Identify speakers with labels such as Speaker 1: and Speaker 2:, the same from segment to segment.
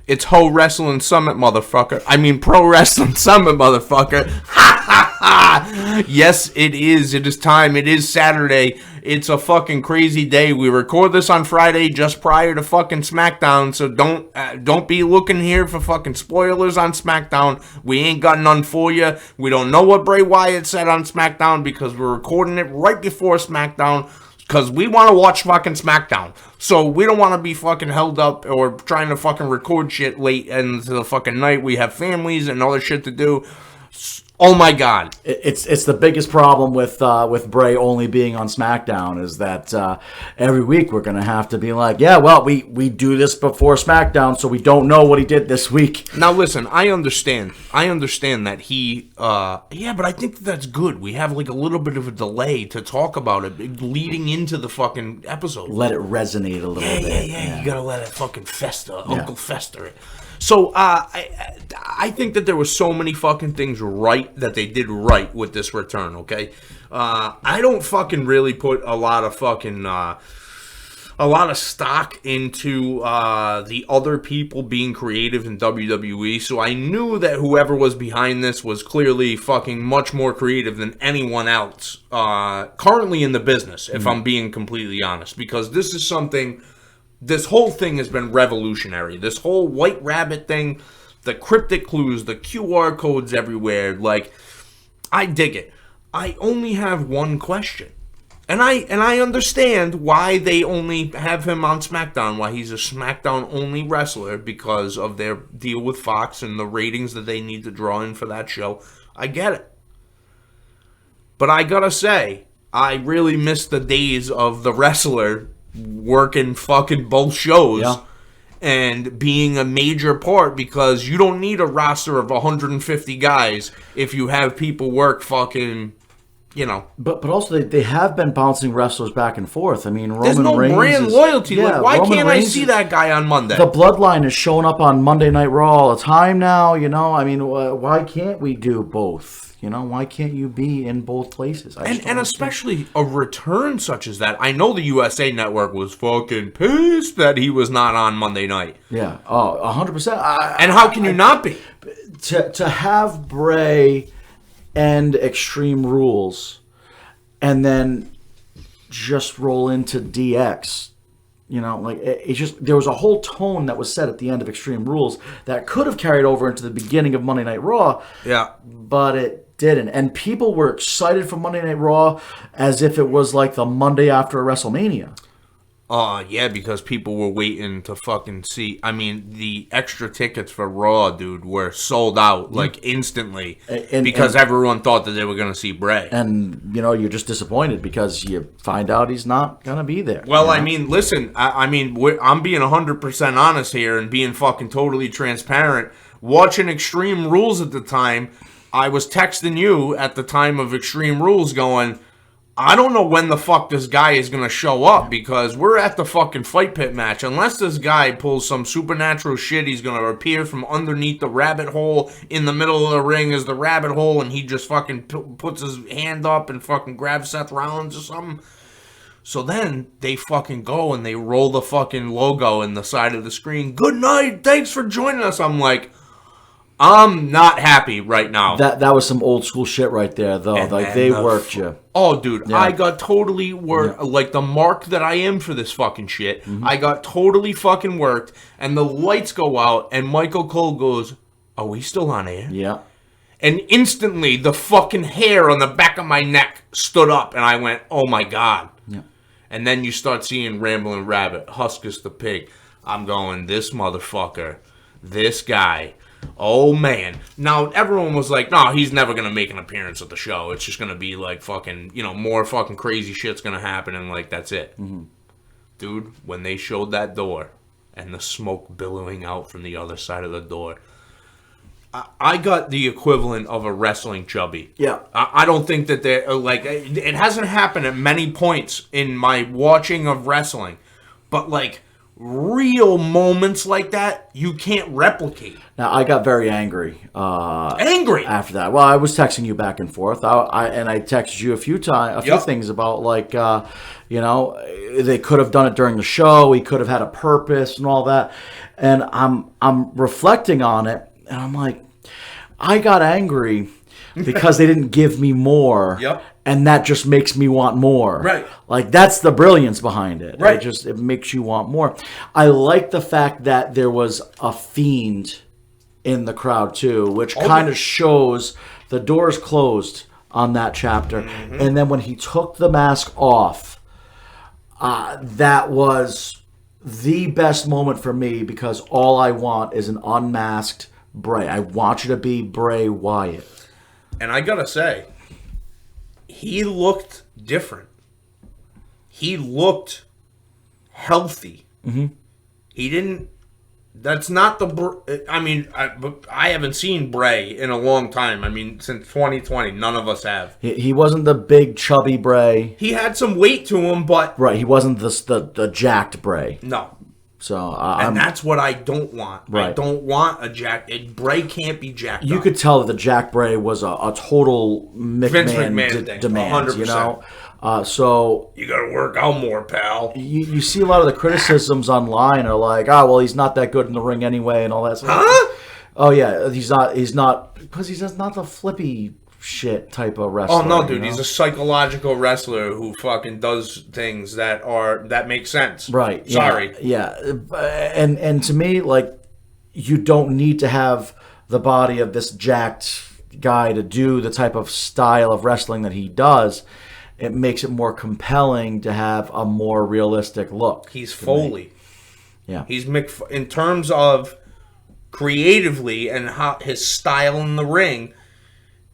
Speaker 1: It's Ho Wrestling Summit, motherfucker. I mean, Pro Wrestling Summit, motherfucker. Ha ha ha! Yes, it is. It is time. It is Saturday. It's a fucking crazy day. We record this on Friday just prior to fucking SmackDown, so don't be looking here for fucking spoilers on SmackDown. We ain't got none for you. We don't know what Bray Wyatt said on SmackDown because we're recording it right before SmackDown. Because we want to watch fucking SmackDown. So we don't want to be fucking held up or trying to fucking record shit late into the fucking night. We have families and other shit to do. Oh my God.
Speaker 2: It's the biggest problem with Bray only being on SmackDown is that every week we're going to have to be like, yeah, well, we do this before SmackDown, so we don't know what he did this week.
Speaker 1: Now listen, I understand that he, but I think that's good. We have like a little bit of a delay to talk about it leading into the fucking episode.
Speaker 2: Let it resonate a little bit.
Speaker 1: Yeah, you got to let it fucking fester, Uncle Fester it. So, I think that there were so many fucking things right that they did right with this return, okay? I don't fucking really put a lot of stock into the other people being creative in WWE, so I knew that whoever was behind this was clearly fucking much more creative than anyone else currently in the business, if I'm being completely honest, because this is something... This whole thing has been revolutionary. This whole White Rabbit thing, the cryptic clues, the QR codes everywhere, like, I dig it. I only have one question. And I understand why they only have him on SmackDown, why he's a SmackDown-only wrestler, because of their deal with Fox and the ratings that they need to draw in for that show. I get it. But I gotta say, I really miss the days of the wrestler working fucking both shows and being a major part, because you don't need a roster of 150 guys if you have people work fucking, you know.
Speaker 2: But also they have been bouncing wrestlers back and forth. I mean, Roman Reigns.
Speaker 1: There's no brand loyalty. Like, why Roman can't Reigns I see that guy on Monday?
Speaker 2: The Bloodline is showing up on Monday Night Raw all the time now, you know. I mean, why can't we do both? You know, why can't you be in both places?
Speaker 1: And especially a return such as that. I know the USA Network was fucking pissed that he was not on Monday night.
Speaker 2: Yeah, 100%.
Speaker 1: And how can you not be?
Speaker 2: To have Bray end Extreme Rules and then just roll into DX. You know, like, it's just, there was a whole tone that was set at the end of Extreme Rules that could have carried over into the beginning of Monday Night Raw.
Speaker 1: Yeah.
Speaker 2: But it didn't. And people were excited for Monday Night Raw as if it was like the Monday after a WrestleMania.
Speaker 1: Yeah, because people were waiting to fucking see. I mean, the extra tickets for Raw, dude, were sold out, like, instantly. Because everyone thought that they were going to see Bray.
Speaker 2: And, you know, you're just disappointed because you find out he's not going to be there.
Speaker 1: Well,
Speaker 2: you know?
Speaker 1: I mean, listen, I'm being 100% honest here and being fucking totally transparent. Watching Extreme Rules at the time, I was texting you at the time of Extreme Rules going, I don't know when the fuck this guy is going to show up, because we're at the fucking Fight Pit match. Unless this guy pulls some supernatural shit, he's going to appear from underneath the rabbit hole in the middle of the ring is the rabbit hole, and he just fucking puts his hand up and fucking grabs Seth Rollins or something. So then they fucking go and they roll the fucking logo in the side of the screen. Good night. Thanks for joining us. I'm like, I'm not happy right now.
Speaker 2: That was some old school shit right there, though. And they worked you.
Speaker 1: Oh, dude, yeah. I got totally worked. Yeah. Like, the mark that I am for this fucking shit, I got totally fucking worked, and the lights go out, and Michael Cole goes, are we still on air?
Speaker 2: Yeah.
Speaker 1: And instantly, the fucking hair on the back of my neck stood up, and I went, oh my God.
Speaker 2: Yeah.
Speaker 1: And then you start seeing Rambling Rabbit, Huskus the Pig. I'm going, this motherfucker, this guy... Oh, man. Now, everyone was like, no, he's never going to make an appearance at the show. It's just going to be, like, fucking, you know, more fucking crazy shit's going to happen, and, like, that's it.
Speaker 2: Mm-hmm.
Speaker 1: Dude, when they showed that door and the smoke billowing out from the other side of the door, I got the equivalent of a wrestling chubby.
Speaker 2: Yeah.
Speaker 1: I don't think that they're, like, it hasn't happened at many points in my watching of wrestling, but, like, real moments like that you can't replicate.
Speaker 2: Now, I got very angry.
Speaker 1: Angry
Speaker 2: after that. Well, I was texting you back and forth. I texted you a few things about they could have done it during the show. He could have had a purpose and all that. And I'm reflecting on it, and I'm like, I got angry because they didn't give me more.
Speaker 1: Yep.
Speaker 2: And that just makes me want more.
Speaker 1: Right.
Speaker 2: Like, that's the brilliance behind it.
Speaker 1: Right.
Speaker 2: It makes you want more. I like the fact that there was a Fiend in the crowd too, which kind of shows the doors closed on that chapter. Mm-hmm. And then when he took the mask off, that was the best moment for me, because all I want is an unmasked Bray. I want you to be Bray Wyatt.
Speaker 1: And I gotta say, he looked different. He looked healthy. Mm-hmm. He didn't. That's not the. I mean, I haven't seen Bray in a long time. I mean, since 2020, none of us have.
Speaker 2: He wasn't the big chubby Bray.
Speaker 1: He had some weight to him, but
Speaker 2: right, he wasn't the jacked Bray.
Speaker 1: No.
Speaker 2: So
Speaker 1: and that's what I don't want.
Speaker 2: Right.
Speaker 1: I don't want a jacked. Bray can't be jacked.
Speaker 2: You could tell that the Jack Bray was a total McMahon demand. 100%. You know. So
Speaker 1: you got to work out more, pal.
Speaker 2: You see a lot of the criticisms online are like, well, he's not that good in the ring anyway, and all that stuff.
Speaker 1: Huh?
Speaker 2: Oh yeah, he's not because he's just not the flippy shit type of wrestler.
Speaker 1: Oh no, dude, he's a psychological wrestler who fucking does things that make sense.
Speaker 2: Right.
Speaker 1: Sorry.
Speaker 2: Yeah. And to me, like, you don't need to have the body of this jacked guy to do the type of style of wrestling that he does. It makes it more compelling to have a more realistic look.
Speaker 1: He's Foley.
Speaker 2: Yeah.
Speaker 1: He's in terms of creatively and how his style in the ring.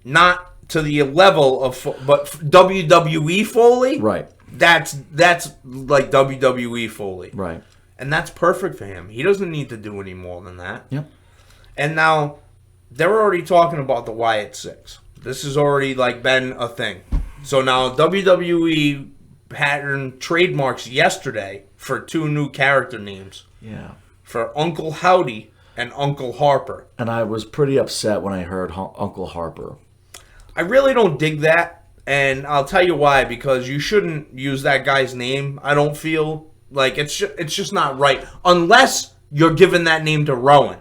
Speaker 1: Not to the level of, but WWE Foley,
Speaker 2: right?
Speaker 1: That's like WWE Foley,
Speaker 2: right?
Speaker 1: And that's perfect for him. He doesn't need to do any more than that.
Speaker 2: Yep.
Speaker 1: And now they're already talking about the Wyatt Six. This has already been a thing. So now WWE patterned trademarks yesterday for 2 new character names.
Speaker 2: Yeah.
Speaker 1: For Uncle Howdy and Uncle Harper.
Speaker 2: And I was pretty upset when I heard Uncle Harper.
Speaker 1: I really don't dig that, and I'll tell you why. Because you shouldn't use that guy's name. I don't feel like it's just not right unless you're giving that name to Rowan.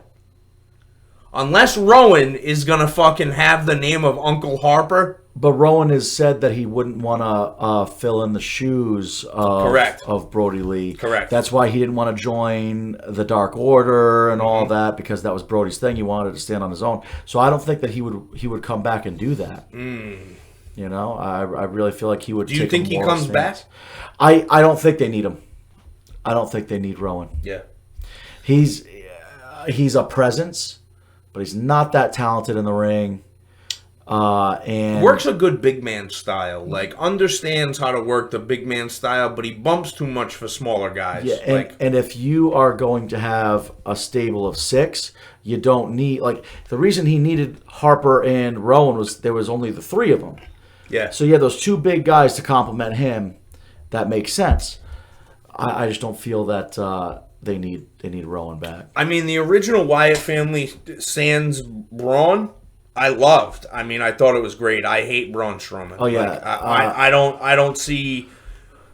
Speaker 1: Unless Rowan is gonna fucking have the name of Uncle Harper.
Speaker 2: But Rowan has said that he wouldn't want to fill in the shoes of Brody Lee.
Speaker 1: Correct.
Speaker 2: That's why he didn't want to join the Dark Order and all that, because that was Brody's thing. He wanted to stand on his own. So I don't think that he would come back and do that.
Speaker 1: Mm.
Speaker 2: You know, I really feel like he would.
Speaker 1: Do you think he comes back?
Speaker 2: I don't think they need him. I don't think they need Rowan.
Speaker 1: Yeah.
Speaker 2: He's a presence, but he's not that talented in the ring. And
Speaker 1: works a good big man style, understands how to work the big man style, but he bumps too much for smaller guys.
Speaker 2: Yeah, and if you are going to have a stable of 6, you don't need the reason he needed Harper and Rowan was there was only the 3 of them.
Speaker 1: Yeah.
Speaker 2: So you have those 2 big guys to complement him. That makes sense. I just don't feel that they need Rowan back.
Speaker 1: I mean, the original Wyatt family sans Braun, I loved. I mean, I thought it was great. I hate Braun Strowman.
Speaker 2: Oh yeah,
Speaker 1: I don't see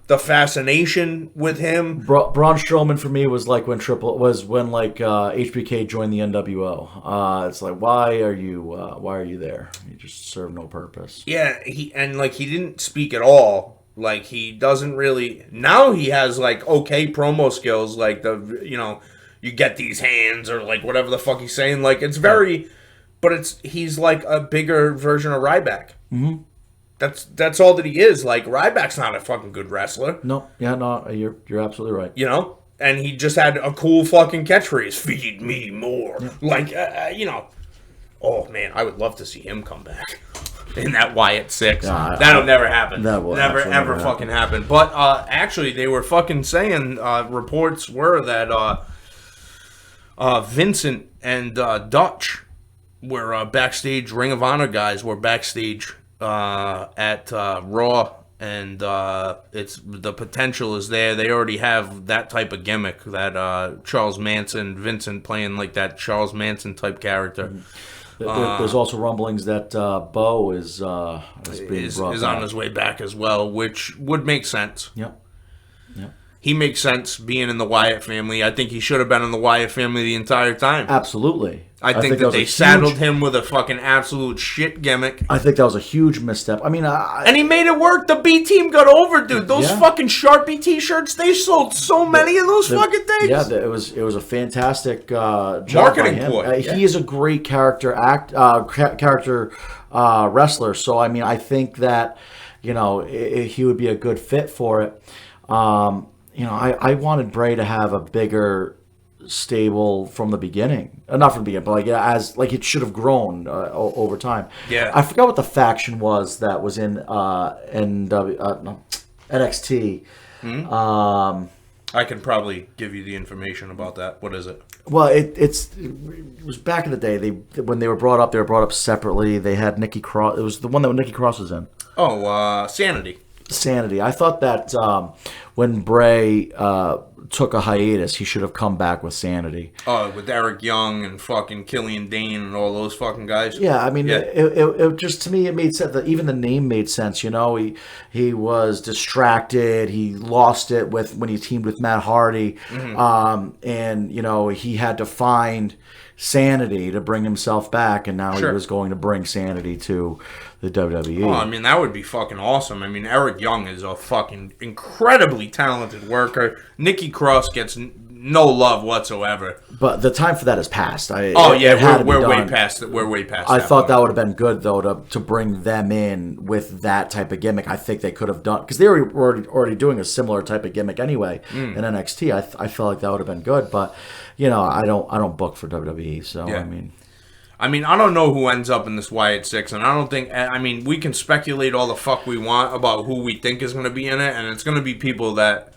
Speaker 1: the fascination with him.
Speaker 2: Braun Strowman for me was like when HBK joined the NWO. It's like, why are you there? You just serve no purpose.
Speaker 1: Yeah, he didn't speak at all. He doesn't really. Now he has okay promo skills. You get these hands or whatever the fuck he's saying. It's very. But he's a bigger version of Ryback.
Speaker 2: Mm-hmm.
Speaker 1: That's all that he is. Ryback's not a fucking good wrestler.
Speaker 2: No, you're absolutely right.
Speaker 1: You know, and he just had a cool fucking catchphrase: "Feed me more." Yeah. Oh man, I would love to see him come back in that Wyatt 6. That'll never happen. That will never ever fucking happen. But actually, they were fucking saying reports were that Vincent and Dutch were backstage. Ring of Honor guys were backstage at Raw And it's the potential is there. They already have that type of gimmick, that Charles Manson, Vincent playing like that Charles Manson type character.
Speaker 2: There's also rumblings that Bo is being brought
Speaker 1: is
Speaker 2: back.
Speaker 1: on his way back as well, which would make sense.
Speaker 2: Yep.
Speaker 1: He makes sense being in the Wyatt family. I think he should have been in the Wyatt family the entire time.
Speaker 2: Absolutely.
Speaker 1: I think that they saddled him with a fucking absolute shit gimmick.
Speaker 2: I think that was a huge misstep. I mean,
Speaker 1: and he made it work. The B team got over, dude. Those fucking Sharpie T-shirts, they sold so many of those fucking things.
Speaker 2: Yeah, it was a fantastic job
Speaker 1: marketing
Speaker 2: by him.
Speaker 1: ploy.
Speaker 2: He is a great character wrestler. So I mean, I think that he would be a good fit for it. I wanted Bray to have a bigger stable from the beginning. Not from the beginning, but like it should have grown over time.
Speaker 1: Yeah.
Speaker 2: I forgot what the faction was that was in NXT.
Speaker 1: I can probably give you the information about that. What is it?
Speaker 2: Well, it was back in the day. When they were brought up separately. They had Nikki Cross. It was the one that Nikki Cross was in.
Speaker 1: Oh, Sanity.
Speaker 2: I thought that when Bray took a hiatus, he should have come back with Sanity.
Speaker 1: Oh, with Eric Young and fucking Killian Dane and all those fucking guys.
Speaker 2: Yeah, I mean, it just, to me, it made sense. Even the name made sense. He was distracted. He lost it when he teamed with Matt Hardy, and he had to find Sanity to bring himself back, and now he was going to bring Sanity to the WWE.
Speaker 1: Oh, I mean, that would be fucking awesome. I mean, Eric Young is a fucking incredibly talented worker. Nikki Cross gets no love whatsoever.
Speaker 2: But the time for that has passed.
Speaker 1: We're way past it. We're way past.
Speaker 2: I thought that would have been good though to bring them in with that type of gimmick. I think they could have done, because they were already doing a similar type of gimmick anyway in NXT. I felt like that would have been good, but I don't book for WWE, so yeah.
Speaker 1: I mean, I don't know who ends up in this Wyatt 6, and I don't think... I mean, we can speculate all the fuck we want about who we think is going to be in it, and it's going to be people that,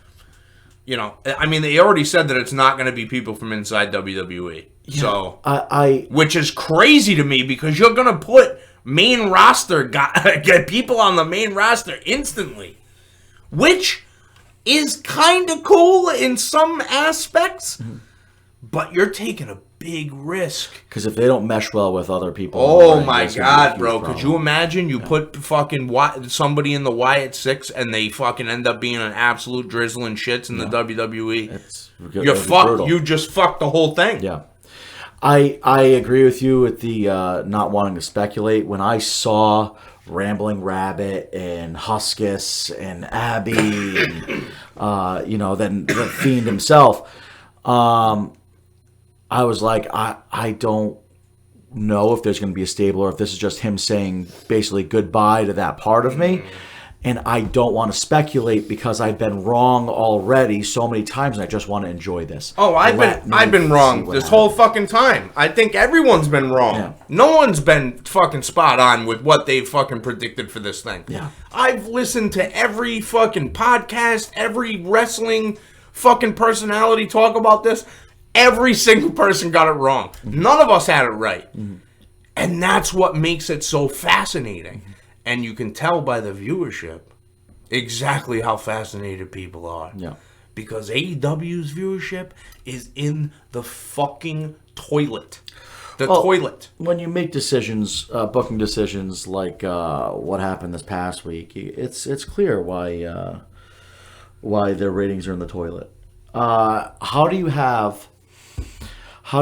Speaker 1: I mean, they already said that it's not going to be people from inside WWE. Yeah, so, which is crazy to me, because you're going to put main roster... get people on the main roster instantly, which is kind of cool in some aspects, but you're taking a big risk.
Speaker 2: Because if they don't mesh well with other people...
Speaker 1: Oh my God, bro. Could you imagine you put fucking somebody in the Wyatt 6 and they fucking end up being an absolute drizzling shits in the WWE? You're fucked. Brutal. You just fucked the whole thing.
Speaker 2: Yeah. I agree with you with the not wanting to speculate. When I saw Rambling Rabbit and Huskus and Abby and, then the Fiend himself... I was like, I don't know if there's going to be a stable or if this is just him saying basically goodbye to that part of me. And I don't want to speculate because I've been wrong already so many times and I just want to enjoy this.
Speaker 1: Oh, I've been wrong this whole fucking time. I think everyone's been wrong. Yeah. No one's been fucking spot on with what they fucking predicted for this thing.
Speaker 2: Yeah.
Speaker 1: I've listened to every fucking podcast, every wrestling fucking personality talk about this. Every single person got it wrong. None of us had it right. And that's what makes it so fascinating. And you can tell by the viewership exactly how fascinated people are.
Speaker 2: Yeah.
Speaker 1: Because AEW's viewership is in the fucking toilet. Toilet.
Speaker 2: When you make decisions, booking decisions like what happened this past week, it's clear why their ratings are in the toilet. How do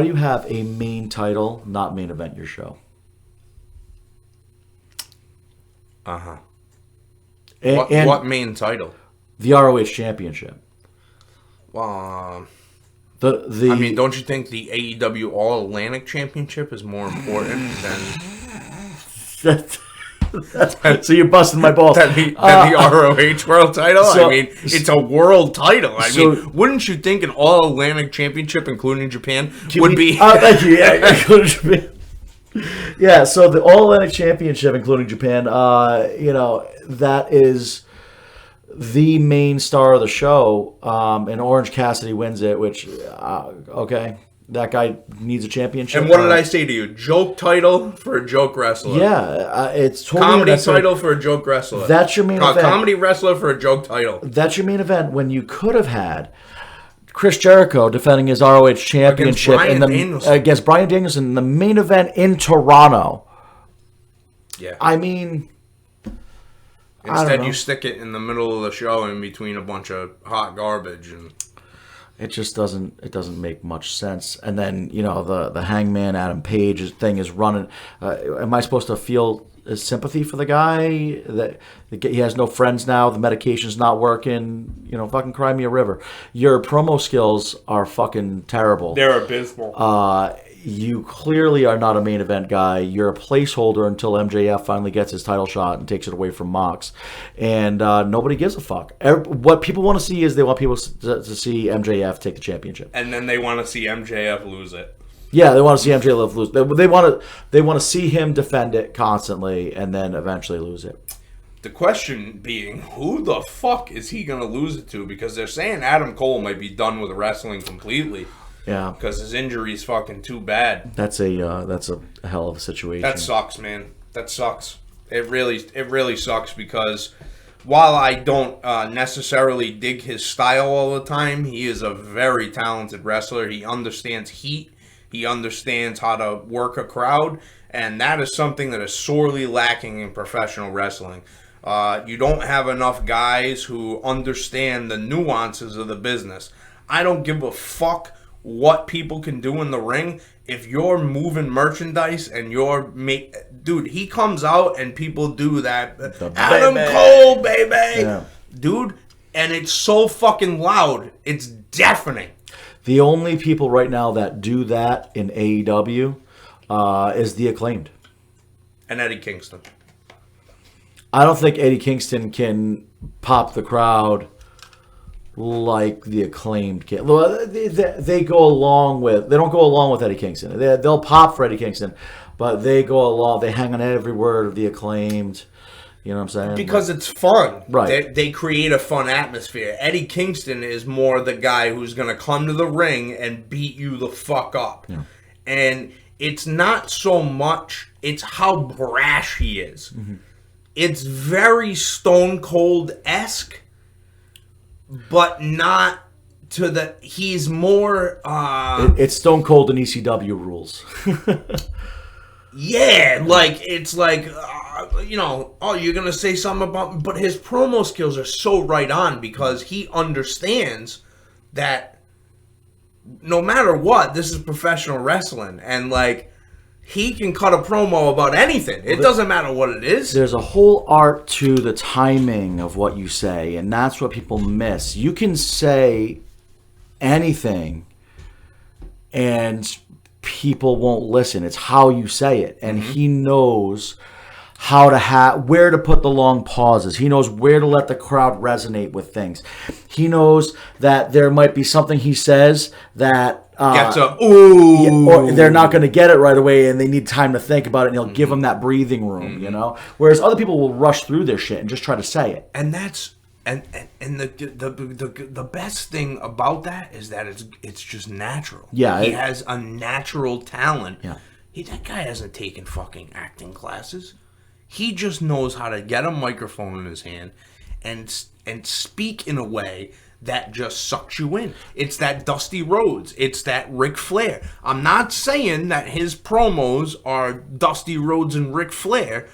Speaker 2: you have a main title not main event your show?
Speaker 1: What main title?
Speaker 2: The ROH Championship.
Speaker 1: I mean, don't you think the AEW All Atlantic Championship is more important than...
Speaker 2: So you're busting my balls.
Speaker 1: than the ROH World Title? I mean, it's a world title. I mean, wouldn't you think an All Atlantic Championship, including Japan, would be...
Speaker 2: thank you. Yeah, including Japan. Yeah, so the All Atlantic Championship, including Japan, that is the main star of the show, and Orange Cassidy wins it, which, okay. that guy needs a championship.
Speaker 1: And what did I say to you? Joke title for a joke wrestler.
Speaker 2: Yeah, it's totally
Speaker 1: comedy title for a joke wrestler.
Speaker 2: That's your main event.
Speaker 1: Comedy wrestler for a joke title.
Speaker 2: That's your main event when you could have had Chris Jericho defending his ROH championship against Bryan Danielson in the main event in Toronto.
Speaker 1: Yeah.
Speaker 2: I mean,
Speaker 1: instead you stick it in the middle of the show in between a bunch of hot garbage, and
Speaker 2: it just doesn't make much sense. And then, the Hangman Adam Page thing is running. Am I supposed to feel sympathy for the guy that he has no friends now? The medication's not working. Fucking cry me a river. Your promo skills are fucking terrible.
Speaker 1: They're abysmal.
Speaker 2: You clearly are not a main event guy. You're a placeholder until MJF finally gets his title shot and takes it away from Mox. And nobody gives a fuck. What people want to see is they want people to see MJF take the championship.
Speaker 1: And then they want to see MJF lose it.
Speaker 2: Yeah, they want to see MJF lose. They want to see him defend it constantly and then eventually lose it.
Speaker 1: The question being, who the fuck is he going to lose it to? Because they're saying Adam Cole might be done with wrestling completely.
Speaker 2: Yeah,
Speaker 1: because his injury's fucking too bad.
Speaker 2: That's a hell of a situation.
Speaker 1: That sucks, man. That sucks. It really sucks because while I don't necessarily dig his style all the time, he is a very talented wrestler. He understands heat. He understands how to work a crowd, and that is something that is sorely lacking in professional wrestling. You don't have enough guys who understand the nuances of the business. I don't give a fuck what people can do in the ring. If you're moving merchandise and dude, he comes out and people do that Adam Cole, baby, yeah. Dude, and it's so fucking loud, it's deafening.
Speaker 2: The only people right now that do that in AEW is the Acclaimed
Speaker 1: and Eddie Kingston.
Speaker 2: I don't think Eddie Kingston can pop the crowd like the Acclaimed can. They go along with. They don't go along with Eddie Kingston. They'll pop for Eddie Kingston, but they go along. They hang on every word of the Acclaimed. You know what I'm saying?
Speaker 1: Because it's fun.
Speaker 2: Right.
Speaker 1: They create a fun atmosphere. Eddie Kingston is more the guy who's going to come to the ring and beat you the fuck up. Yeah. And it's not so much. It's how brash he is. Mm-hmm. It's very Stone Cold-esque. But not to the... He's more...
Speaker 2: it's Stone Cold and ECW rules.
Speaker 1: Yeah, it's like... you're going to say something about... But his promo skills are so right on because he understands that no matter what, this is professional wrestling. And, he can cut a promo about anything. It doesn't matter what it is.
Speaker 2: There's a whole art to the timing of what you say, and that's what people miss. You can say anything, and people won't listen. It's how you say it, and he knows how to where to put the long pauses. He knows where to let the crowd resonate with things. He knows that there might be something he says that
Speaker 1: gets a ooh,
Speaker 2: or they're not going to get it right away, and they need time to think about it. And he'll give them that breathing room, Whereas other people will rush through their shit and just try to say it.
Speaker 1: And that's the best thing about that is that it's just natural.
Speaker 2: Yeah,
Speaker 1: he has a natural talent.
Speaker 2: Yeah,
Speaker 1: that guy hasn't taken fucking acting classes. He just knows how to get a microphone in his hand and speak in a way that just sucks you in. It's that Dusty Rhodes. It's that Ric Flair. I'm not saying that his promos are Dusty Rhodes and Ric Flair,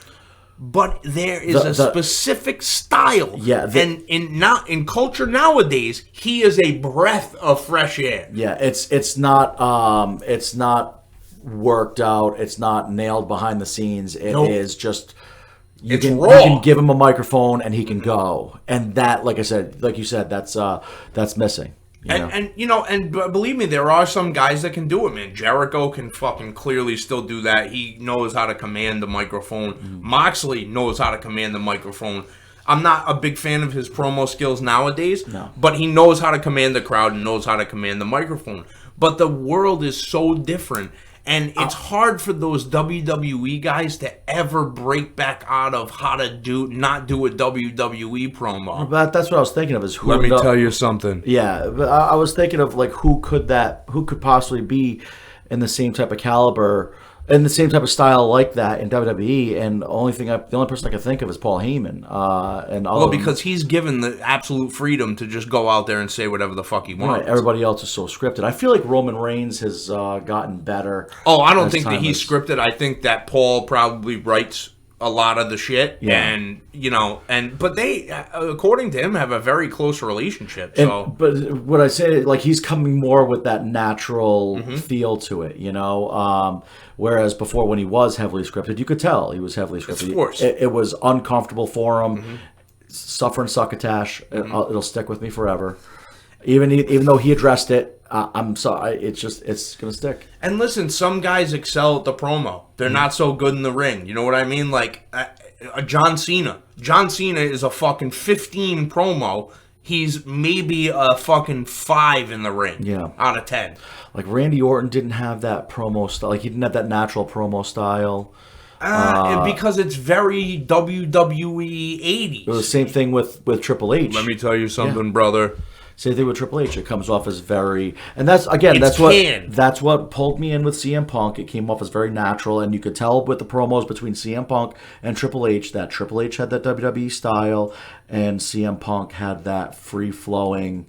Speaker 1: but there is a specific style.
Speaker 2: Yeah,
Speaker 1: and in culture nowadays, he is a breath of fresh air.
Speaker 2: Yeah, it's not worked out. It's not nailed behind the scenes. It is just you can give him a microphone and he can go. And that, like you said, that's missing.
Speaker 1: And believe me, there are some guys that can do it, man. Jericho can fucking clearly still do that. He knows how to command the microphone. Mm-hmm. Moxley knows how to command the microphone. I'm not a big fan of his promo skills nowadays, but he knows how to command the crowd and knows how to command the microphone. But the world is so different, And it's hard for those WWE guys to ever break back out of how to not do a WWE promo.
Speaker 2: But that's what I was thinking of. Is who?
Speaker 1: Let me tell you something.
Speaker 2: Yeah, but I was thinking of like who could possibly be in the same type of caliber, in the same type of style like that in WWE, and the only person I can think of is Paul Heyman.
Speaker 1: Because he's given the absolute freedom to just go out there and say whatever the fuck he wants.
Speaker 2: Right, everybody else is so scripted. I feel like Roman Reigns has gotten better.
Speaker 1: Oh, I don't think that he's scripted. I think that Paul probably writes a lot of the shit, but they, according to him, have a very close relationship. So,
Speaker 2: but what I say, like, he's coming more with that natural feel to it, whereas before, when he was heavily scripted, you could tell he was heavily scripted.
Speaker 1: Of course,
Speaker 2: it was uncomfortable for him. Suffer and succotash. It'll stick with me forever. Even though he addressed it. I'm sorry. It's gonna stick.
Speaker 1: And listen, some guys excel at the promo. They're not so good in the ring. You know what I mean? Like John Cena. John Cena is a fucking 15 promo. He's maybe a fucking 5 in the ring. Yeah, out of 10.
Speaker 2: Like Randy Orton didn't have that promo style. Like he didn't have that natural promo style.
Speaker 1: Because it's very WWE 80s.
Speaker 2: The same thing with Triple H.
Speaker 1: Let me tell you something, brother.
Speaker 2: Same thing with Triple H. It comes off as very, and that's what pulled me in with CM Punk. It came off as very natural, and you could tell with the promos between CM Punk and Triple H that Triple H had that WWE style, and CM Punk had that free flowing,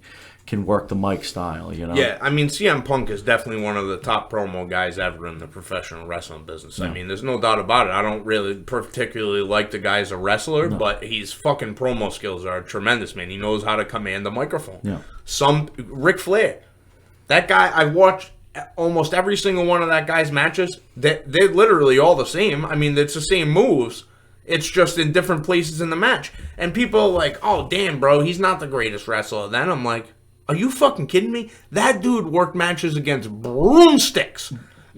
Speaker 2: can work the mic style. Yeah,
Speaker 1: I mean CM Punk is definitely one of the top promo guys ever in the professional wrestling business. I mean, there's no doubt about it. I don't really particularly like the guy as a wrestler, but his fucking promo skills are tremendous, man. He knows how to command the microphone. Yeah. Ric Flair, that guy, I watched almost every single one of that guy's matches. They're literally all the same. I mean, it's the same moves. It's just in different places in the match. And people are like, oh, damn, bro, he's not the greatest wrestler. Then I'm like, are you fucking kidding me? That dude worked matches against broomsticks.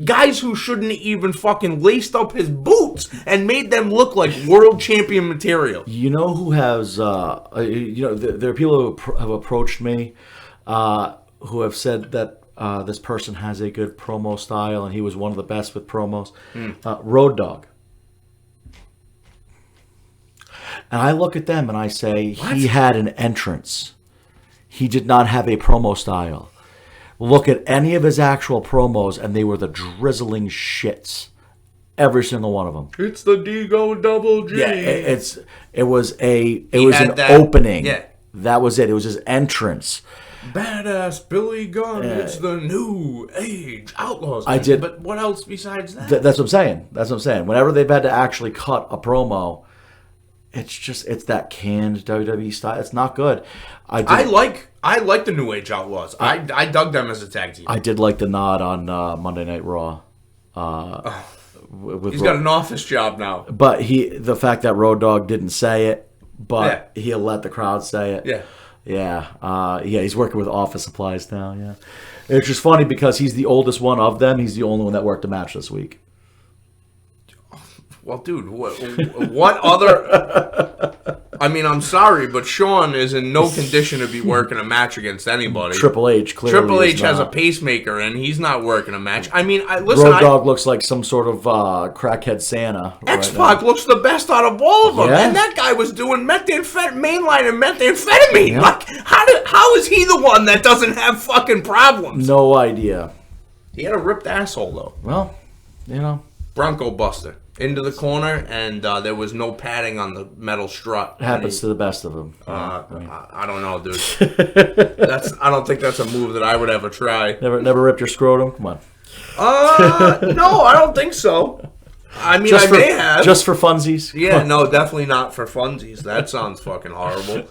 Speaker 1: Guys who shouldn't even fucking laced up his boots and made them look like world champion material.
Speaker 2: You know who has, there are people who have approached me who have said that this person has a good promo style and he was one of the best with promos. Road Dogg. And I look at them and I say, what? He had an entrance. He did not have a promo style. Look at any of his actual promos, and they were the drizzling shits. Every single one of them.
Speaker 1: It's the Digo Double G.
Speaker 2: Yeah, it was an opening. Yeah. That was it. It was his entrance.
Speaker 1: Badass Billy Gunn. It's the new age Outlaws. But what else besides that?
Speaker 2: That's what I'm saying. Whenever they've had to actually cut a promo, it's that canned WWE style. It's not good. I like the New Age Outlaws. I dug them as a tag team. I did like the nod on Monday Night Raw.
Speaker 1: He's got an office job now.
Speaker 2: But the fact that Road Dogg didn't say it, but he'll let the crowd say it. Yeah. He's working with office supplies now. Yeah, it's just funny because he's the oldest one of them. He's the only one that worked a match this week.
Speaker 1: Well, dude, what other... I mean, I'm sorry, but Sean is in no condition to be working a match against anybody.
Speaker 2: Triple H, clearly.
Speaker 1: Triple H has a pacemaker, and he's not working a match. I mean,
Speaker 2: Road Dogg looks like some sort of crackhead Santa.
Speaker 1: X-Pac looks the best out of all of them. Yeah. And that guy was doing mainline and methamphetamine. Yeah. Like, how is he the one that doesn't have fucking problems?
Speaker 2: No idea.
Speaker 1: He had a ripped asshole, though.
Speaker 2: Well,
Speaker 1: Bronco Buster. Into the corner, and there was no padding on the metal strut.
Speaker 2: It happens to the best of them.
Speaker 1: I don't know, dude. I don't think that's a move that I would ever try.
Speaker 2: Never ripped your scrotum? Come on.
Speaker 1: No, I don't think so. I mean, I may have.
Speaker 2: Just for funsies?
Speaker 1: Yeah, no, definitely not for funsies. That sounds fucking horrible.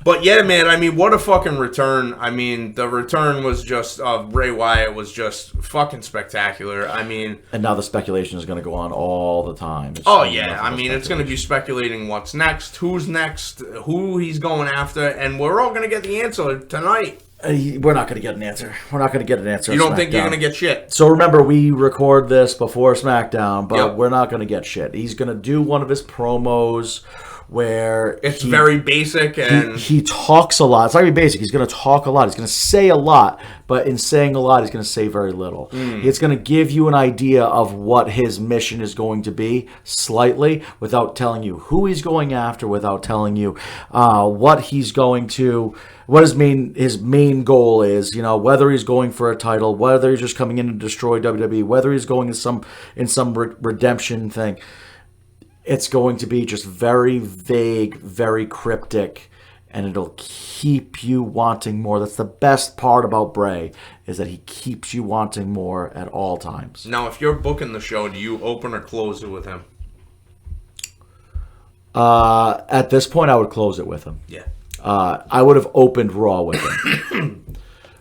Speaker 1: But yeah, man, I mean, what a fucking return. I mean, the return was just, Bray Wyatt was just fucking spectacular. I mean...
Speaker 2: And now the speculation is going to go on all the time.
Speaker 1: I mean, it's going to be speculating what's next, who's next, who he's going after, and we're all going to get the answer tonight.
Speaker 2: We're not going to get an answer. We're not going to get an answer.
Speaker 1: You don't think you're going to get shit?
Speaker 2: So remember, we record this before SmackDown, but we're not going to get shit. He's going to do one of his promos where
Speaker 1: it's very basic and
Speaker 2: he talks a lot. It's not going to be basic. He's going to talk a lot. He's going to say a lot, but in saying a lot, he's going to say very little. It's going to give you an idea of what his mission is going to be slightly without telling you who he's going after, without telling you what he's going to, what his main goal is, whether he's going for a title, whether he's just coming in to destroy WWE, whether he's going in some redemption thing. It's going to be just very vague, very cryptic, and it'll keep you wanting more. That's the best part about Bray, is that he keeps you wanting more at all times.
Speaker 1: Now, if you're booking the show, do you open or close it with him?
Speaker 2: At this point, I would close it with him.
Speaker 1: Yeah.
Speaker 2: I would have opened Raw with him.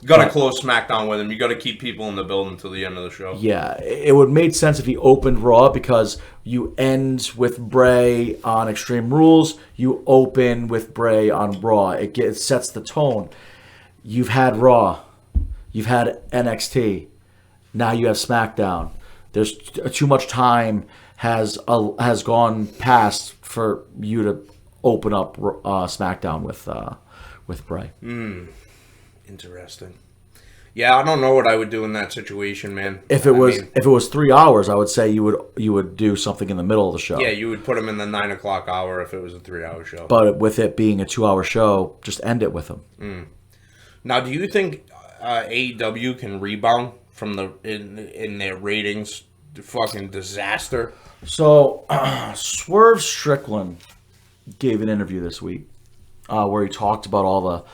Speaker 1: You got to close SmackDown with him. You got to keep people in the building until the end of the show.
Speaker 2: Yeah, it would have made sense if he opened Raw, because you end with Bray on Extreme Rules, you open with Bray on Raw. It sets the tone. You've had Raw, you've had NXT, now you have SmackDown. There's too much time has gone past for you to open up SmackDown with Bray.
Speaker 1: Interesting. Yeah, I don't know what I would do in that situation, man.
Speaker 2: If it was 3 hours, I would say you would do something in the middle of the show.
Speaker 1: Yeah, you would put him in the 9 o'clock hour if it was a 3-hour show.
Speaker 2: But with it being a 2-hour show, just end it with him.
Speaker 1: Now, do you think AEW can rebound from in their ratings fucking disaster?
Speaker 2: So, Swerve Strickland gave an interview this week where he talked about all the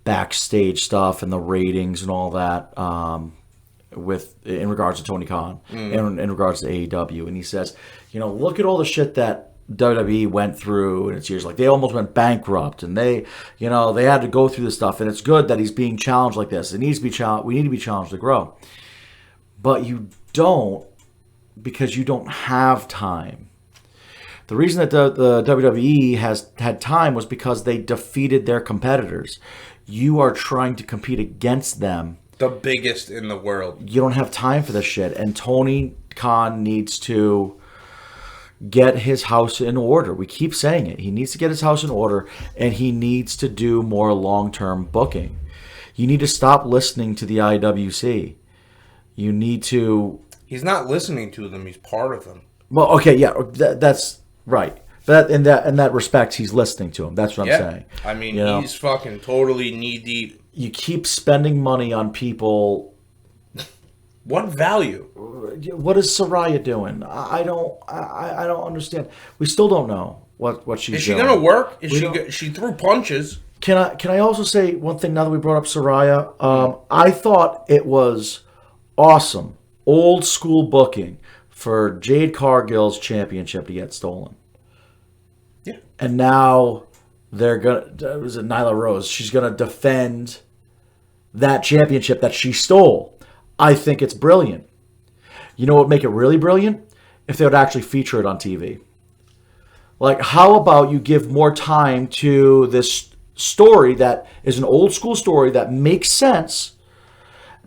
Speaker 2: backstage stuff and the ratings and all that in regards to Tony Khan and in regards to AEW. And he says, look at all the shit that WWE went through in its years. Like, they almost went bankrupt, and they had to go through this stuff. And it's good that he's being challenged like this. It needs to be challenged. We need to be challenged to grow. But you don't, because you don't have time. The reason that the WWE has had time was because they defeated their competitors. You are trying to compete against them.
Speaker 1: The biggest in the world.
Speaker 2: You don't have time for this shit. And Tony Khan needs to get his house in order. We keep saying it. He needs to get his house in order, and he needs to do more long-term booking. You need to stop listening to the IWC. You need to...
Speaker 1: He's not listening to them. He's part of them.
Speaker 2: Well, okay, yeah, that's right. But in that respect, he's listening to him. That's what I'm saying.
Speaker 1: I mean, he's fucking totally knee-deep.
Speaker 2: You keep spending money on people.
Speaker 1: What value?
Speaker 2: What is Saraya doing? I don't understand. We still don't know what she's doing.
Speaker 1: Is she going to work? She threw punches.
Speaker 2: Can I also say one thing now that we brought up Saraya? I thought it was awesome, old school booking for Jade Cargill's championship to get stolen.
Speaker 1: Yeah.
Speaker 2: And now they're gonna. Was it Nyla Rose? She's gonna defend that championship that she stole. I think it's brilliant. You know what would make it really brilliant? If they would actually feature it on TV. Like, how about you give more time to this story that is an old school story that makes sense,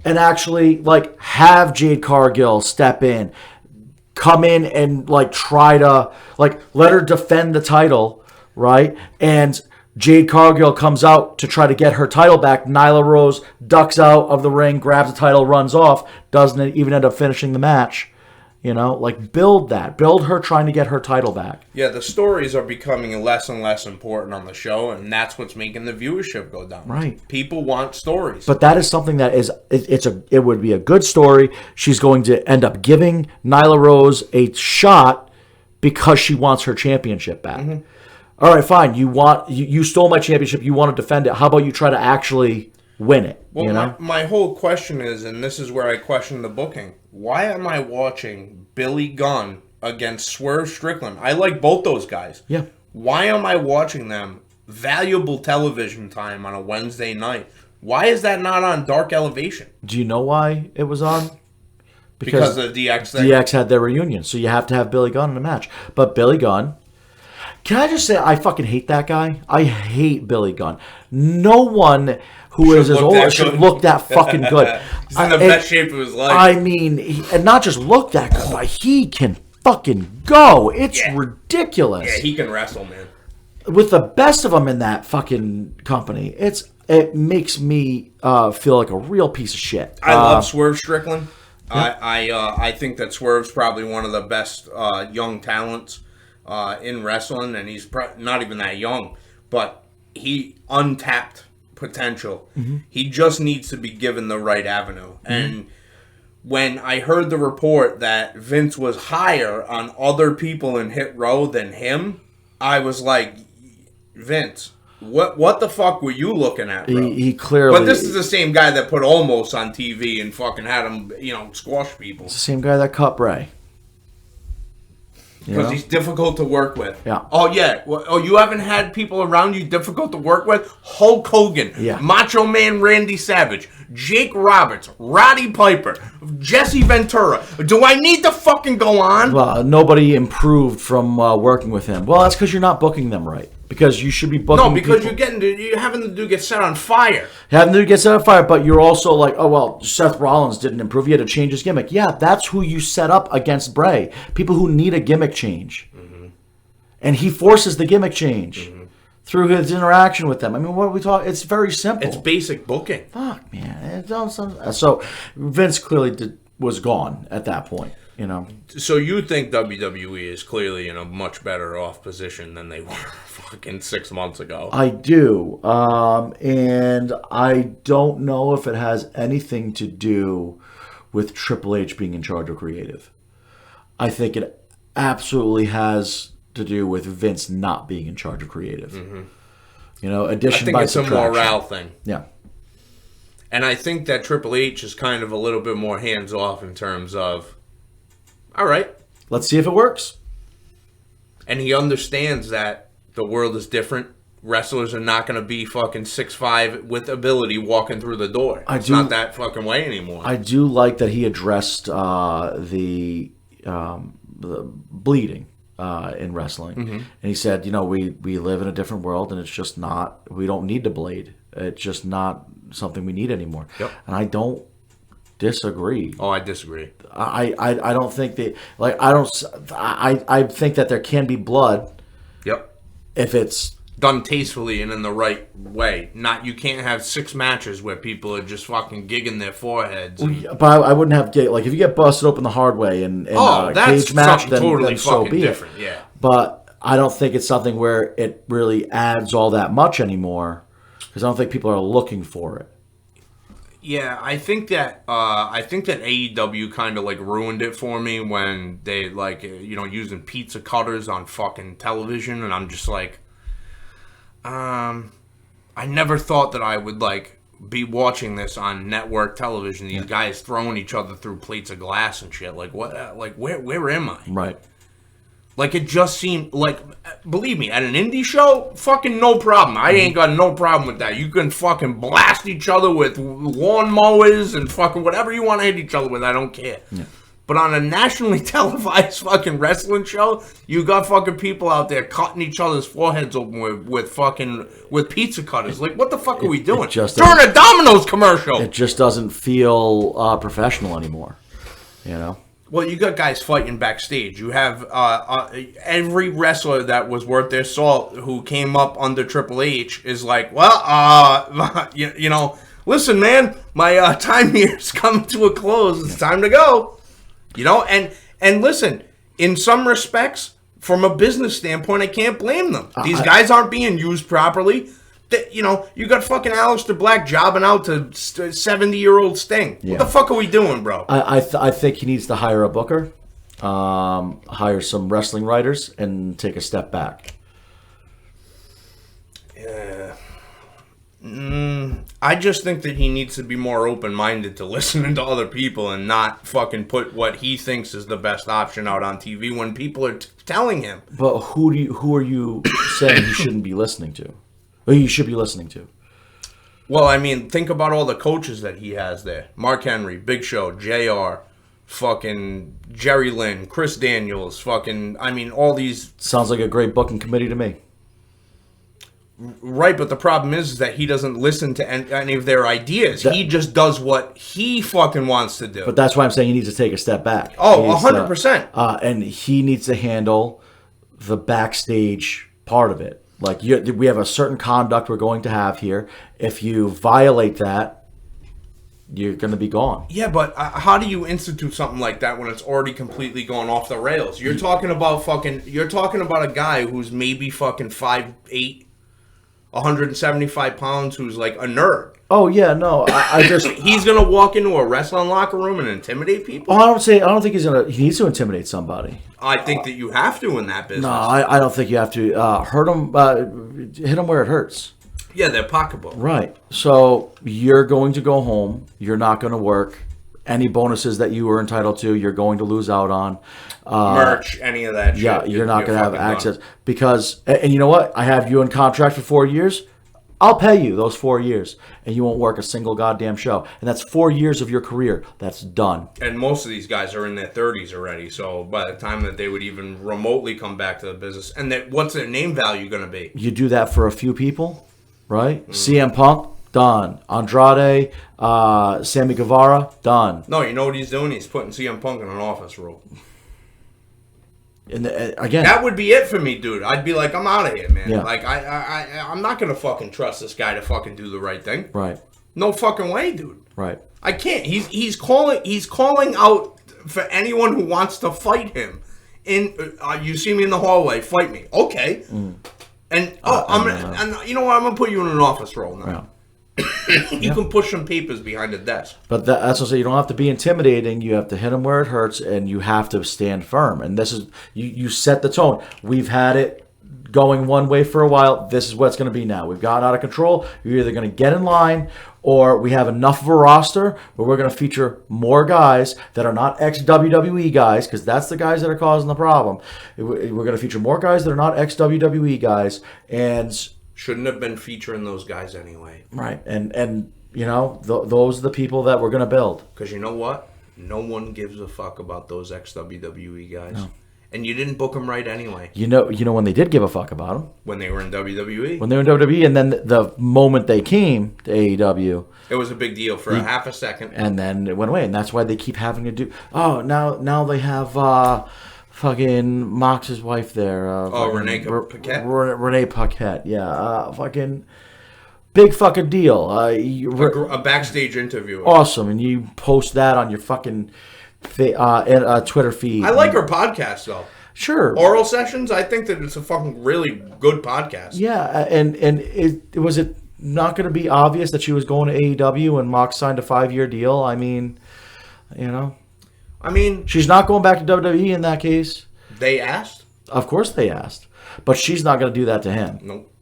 Speaker 2: and actually have Jade Cargill step in, come in and try to let her defend the title, right? And Jade Cargill comes out to try to get her title back. Nyla Rose ducks out of the ring, grabs the title, runs off, doesn't even end up finishing the match. Build that. Build her trying to get her title back.
Speaker 1: Yeah, the stories are becoming less and less important on the show, and that's what's making the viewership go down.
Speaker 2: Right.
Speaker 1: People want stories.
Speaker 2: But that is something that it would be a good story. She's going to end up giving Nyla Rose a shot because she wants her championship back. Mm-hmm. All right, fine. You stole my championship. You want to defend it. How about you try to actually win it?
Speaker 1: Well, my whole question is, and this is where I question the booking, why am I watching Billy Gunn against Swerve Strickland? I like both those guys.
Speaker 2: Yeah.
Speaker 1: Why am I watching them valuable television time on a Wednesday night? Why is that not on Dark Elevation?
Speaker 2: Do you know why it was on?
Speaker 1: Because of the DX thing?
Speaker 2: DX had their reunion, so you have to have Billy Gunn in a match. But Billy Gunn... Can I just say, I fucking hate that guy? I hate Billy Gunn. No one who is as old should look that fucking good.
Speaker 1: He's in the best shape of his life.
Speaker 2: I mean, and not just look that good, but he can fucking go. It's ridiculous.
Speaker 1: Yeah, he can wrestle, man.
Speaker 2: with the best of them in that fucking company, it makes me feel like a real piece of shit.
Speaker 1: I love Swerve Strickland. Yep. I think that Swerve's probably one of the best young talents in wrestling, and he's not even that young, but he untapped potential. Mm-hmm. He just needs to be given the right avenue. Mm-hmm. And when I heard the report that Vince was higher on other people in Hit Row than him, I was like, Vince, what the fuck were you looking at, bro?
Speaker 2: He clearly...
Speaker 1: But this is the same guy that put Omos on TV and fucking had him, squash people.
Speaker 2: It's the same guy that cut Bray.
Speaker 1: Because he's difficult to work with.
Speaker 2: Yeah.
Speaker 1: Oh, yeah. You haven't had people around you difficult to work with? Hulk Hogan.
Speaker 2: Yeah.
Speaker 1: Macho Man Randy Savage. Jake Roberts. Roddy Piper. Jesse Ventura. Do I need to fucking go on?
Speaker 2: Well, nobody improved from working with him. Well, that's because you're not booking them right. Because you should be booking
Speaker 1: No, because
Speaker 2: people.
Speaker 1: you're having the dude get set on fire.
Speaker 2: Having the dude get set on fire, but you're also like, oh, well, Seth Rollins didn't improve. He had to change his gimmick. Yeah, that's who you set up against Bray. People who need a gimmick change. Mm-hmm. And he forces the gimmick change through his interaction with them. I mean, what are we talking? It's very simple.
Speaker 1: It's basic booking.
Speaker 2: Fuck, man. So Vince clearly was gone at that point.
Speaker 1: So you think WWE is clearly in a much better off position than they were fucking 6 months ago?
Speaker 2: I do. And I don't know if it has anything to do with Triple H being in charge of creative. I think it absolutely has to do with Vince not being in charge of creative. Mm-hmm. Addition by subtraction. I think it's a morale thing.
Speaker 1: Yeah. And I think that Triple H is kind of a little bit more hands-off in terms of, all right,
Speaker 2: let's see if it works.
Speaker 1: And he understands that the world is different. Wrestlers are not going to be fucking 6'5" with ability walking through the door. It's not that fucking way anymore.
Speaker 2: I do like that he addressed the bleeding in wrestling. Mm-hmm. And he said, we live in a different world, and it's just not, we don't need to blade. It's just not something we need anymore.
Speaker 1: Yep.
Speaker 2: And I don't disagree.
Speaker 1: Oh, I disagree.
Speaker 2: I don't think that, I think that there can be blood.
Speaker 1: Yep.
Speaker 2: If it's
Speaker 1: done tastefully and in the right way. You can't have 6 matches where people are just fucking gigging their foreheads.
Speaker 2: But I wouldn't have if you get busted open the hard way in a cage match, then so be
Speaker 1: different.
Speaker 2: It.
Speaker 1: Yeah.
Speaker 2: But I don't think it's something where it really adds all that much anymore, because I don't think people are looking for it.
Speaker 1: Yeah, I think that AEW kind of ruined it for me when they using pizza cutters on fucking television, and I'm just like, I never thought that I would be watching this on network television. These guys throwing each other through plates of glass and shit. Where am I?
Speaker 2: Right.
Speaker 1: It just seemed believe me, at an indie show, fucking no problem. I ain't got no problem with that. You can fucking blast each other with lawnmowers and fucking whatever you want to hit each other with. I don't care. Yeah. But on a nationally televised fucking wrestling show, you got fucking people out there cutting each other's foreheads open with pizza cutters. What the fuck are we doing? During a Domino's commercial.
Speaker 2: It just doesn't feel professional anymore.
Speaker 1: Well, you got guys fighting backstage. You have every wrestler that was worth their salt who came up under Triple H is listen, man, my time here is coming to a close. It's time to go. And listen, in some respects, from a business standpoint, I can't blame them. These guys aren't being used properly. You got fucking Aleister Black jobbing out to 70-year-old Sting. Yeah. What the fuck are we doing, bro?
Speaker 2: I think he needs to hire a booker, hire some wrestling writers, and take a step back.
Speaker 1: Yeah. I just think that he needs to be more open-minded to listening to other people and not fucking put what he thinks is the best option out on TV when people are telling him.
Speaker 2: But who are you saying he shouldn't be listening to? Or you should be listening to?
Speaker 1: Well, I mean, think about all the coaches that he has there. Mark Henry, Big Show, JR, fucking Jerry Lynn, Chris Daniels, fucking, all these...
Speaker 2: Sounds like a great booking committee to me.
Speaker 1: Right, but the problem is that he doesn't listen to any of their ideas. He just does what he fucking wants to do.
Speaker 2: But that's why I'm saying he needs to take a step back.
Speaker 1: Oh, 100%.
Speaker 2: And he needs to handle the backstage part of it. Like we have a certain conduct we're going to have here. If you violate that, you're going to be gone.
Speaker 1: Yeah, but how do you institute something like that when it's already completely gone off the rails? You're talking about a guy who's maybe fucking 5'8", 175 pounds, who's like a nerd.
Speaker 2: Oh yeah, no, I just
Speaker 1: he's gonna walk into a wrestling locker room and intimidate people.
Speaker 2: Oh, I don't think he needs to intimidate somebody.
Speaker 1: I think that you have to in that business.
Speaker 2: No, I don't think you have to hurt him. Hit him where it hurts.
Speaker 1: Yeah, their pocketbook.
Speaker 2: Right. So you're going to go home. You're not going to work. Any bonuses that you were entitled to, you're going to lose out on.
Speaker 1: Merch, any of that shit.
Speaker 2: Yeah, you're not going to have access. Because, and you know what? I have you in contract for 4 years. I'll pay you those 4 years. And you won't work a single goddamn show. And that's 4 years of your career. That's done.
Speaker 1: And most of these guys are in their 30s already. So by the time that they would even remotely come back to the business, and what's their name value going to be?
Speaker 2: You do that for a few people, right? CM Punk, done. Andrade, Sammy Guevara, done.
Speaker 1: No, you know what he's doing? He's putting CM Punk in an office role.
Speaker 2: And again,
Speaker 1: that would be it for me, dude. I'd be like, I'm out of here, man.
Speaker 2: Yeah.
Speaker 1: Like, I'm not gonna fucking trust this guy to fucking do the right thing.
Speaker 2: Right.
Speaker 1: No fucking way, dude.
Speaker 2: Right.
Speaker 1: I can't. He's calling out for anyone who wants to fight him. You see me in the hallway, fight me. Okay. And you know what? I'm gonna put you in an office role now.
Speaker 2: Yeah.
Speaker 1: You can push some papers behind the desk.
Speaker 2: But that's what I say. You don't have to be intimidating. You have to hit them where it hurts, and you have to stand firm. And this is you set the tone. We've had it going one way for a while. This is what it's going to be now. We've gotten out of control. You're either going to get in line, or we have enough of a roster where we're going to feature more guys that are not ex-WWE guys, because that's the guys that are causing the problem. We're going to feature more guys that are not ex-WWE guys, and
Speaker 1: shouldn't have been featuring those guys anyway.
Speaker 2: Right. And you know, those are the people that we're going to build.
Speaker 1: Because you know what? No one gives a fuck about those ex-WWE guys.
Speaker 2: No.
Speaker 1: And you didn't book them right anyway.
Speaker 2: You know when they did give a fuck about them?
Speaker 1: When they were in WWE.
Speaker 2: When they were in WWE, and then the moment they came to AEW,
Speaker 1: it was a big deal for a half a second.
Speaker 2: And then it went away. And that's why they keep having to do... Oh, now they have... fucking Mox's wife there.
Speaker 1: Renee Paquette?
Speaker 2: Renee Paquette, yeah. Fucking big fucking deal.
Speaker 1: A backstage interview.
Speaker 2: Awesome, and you post that on your fucking Twitter feed.
Speaker 1: I like her podcast, though.
Speaker 2: Sure.
Speaker 1: Oral Sessions, I think that it's a fucking really good podcast.
Speaker 2: Yeah, and was it not going to be obvious that she was going to AEW and Mox signed a 5-year deal? I mean, you know... she's not going back to WWE in that case.
Speaker 1: They asked?
Speaker 2: Of course they asked. But she's not going to do that to him.
Speaker 1: Nope.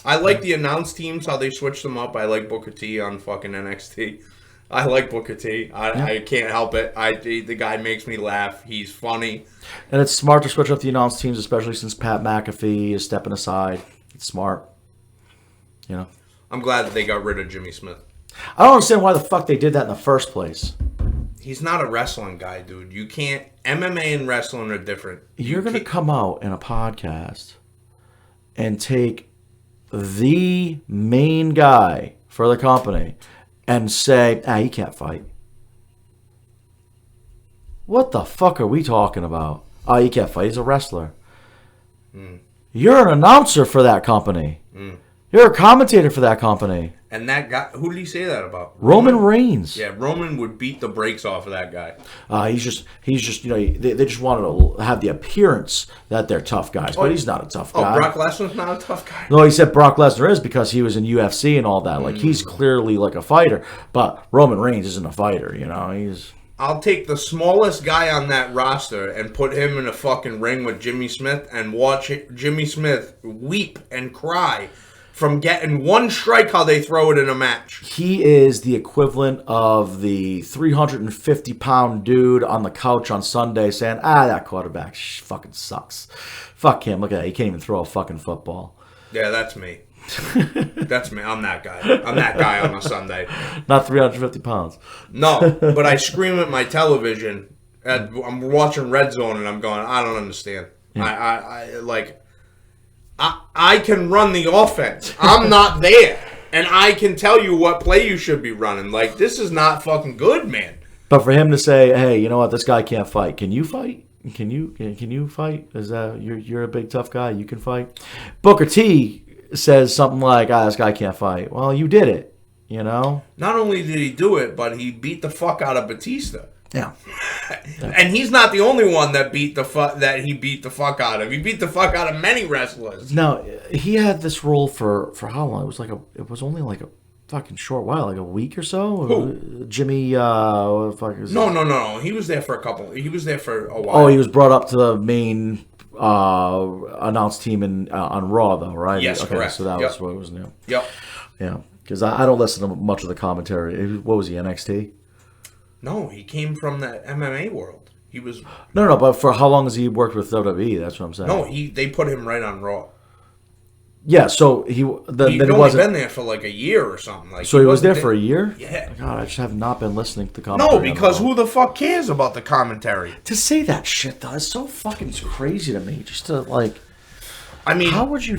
Speaker 1: I like the announce teams, how they switch them up. I like Booker T on fucking NXT. I like Booker T. I can't help it. The guy makes me laugh. He's funny.
Speaker 2: And it's smart to switch up the announce teams, especially since Pat McAfee is stepping aside. It's smart. You know?
Speaker 1: I'm glad that they got rid of Jimmy Smith.
Speaker 2: I don't understand why the fuck they did that in the first place.
Speaker 1: He's not a wrestling guy, dude. You can't... MMA and wrestling are different.
Speaker 2: You're going to come out in a podcast and take the main guy for the company and say, he can't fight. What the fuck are we talking about? He can't fight. He's a wrestler. You're an announcer for that company. You're a commentator for that company.
Speaker 1: And that guy, who did he say that about?
Speaker 2: Roman Reigns.
Speaker 1: Yeah, Roman would beat the brakes off of that guy.
Speaker 2: He's just, you know, they just wanted to have the appearance that they're tough guys, but he's not a tough guy.
Speaker 1: Oh, Brock Lesnar's not a tough guy?
Speaker 2: No, he said Brock Lesnar is because he was in UFC and all that. Like, he's clearly like a fighter, but Roman Reigns isn't a fighter, you know,
Speaker 1: I'll take the smallest guy on that roster and put him in a fucking ring with Jimmy Smith and watch Jimmy Smith weep and cry from getting one strike how they throw it in a match.
Speaker 2: He is the equivalent of the 350-pound dude on the couch on Sunday saying, that quarterback fucking sucks. Fuck him. Look at that. He can't even throw a fucking football.
Speaker 1: Yeah, that's me. That's me. I'm that guy. I'm that guy on a Sunday.
Speaker 2: Not 350 pounds.
Speaker 1: No, but I scream at my television. I'm watching Red Zone and I'm going, I don't understand. Yeah. I can run the offense. I'm not there. And I can tell you what play you should be running. Like, this is not fucking good, man.
Speaker 2: But for him to say, hey, you know what, this guy can't fight. Can you fight? Can you fight? Is that you're a big tough guy? You can fight. Booker T says something like, "This guy can't fight." Well, you did it. You know.
Speaker 1: Not only did he do it, but he beat the fuck out of Batista.
Speaker 2: Yeah.
Speaker 1: And he's not the only one that he beat the fuck out of. He beat the fuck out of many wrestlers.
Speaker 2: No, he had this role for how long? It was only like a fucking short while, like a week or so.
Speaker 1: Who?
Speaker 2: Jimmy? What the fuck is
Speaker 1: No. He was there for a while.
Speaker 2: Oh, he was brought up to the main announce team on Raw, though, right?
Speaker 1: Yes,
Speaker 2: okay,
Speaker 1: correct.
Speaker 2: So that was what it was new.
Speaker 1: Yep.
Speaker 2: Yeah, because I don't listen to much of the commentary. What was he, NXT?
Speaker 1: No, he came from the MMA world. He was
Speaker 2: No, but for how long has he worked with WWE? That's what I'm saying.
Speaker 1: no. They put him right on Raw.
Speaker 2: Yeah, so
Speaker 1: He'd
Speaker 2: then
Speaker 1: only been there for like a year or something. Like
Speaker 2: so he was there for a year.
Speaker 1: Yeah.
Speaker 2: God, I just have not been listening to the commentary.
Speaker 1: No, because who the fuck cares about the commentary?
Speaker 2: To say that shit though, it's so fucking crazy to me. Just to like,
Speaker 1: I mean,
Speaker 2: how would you?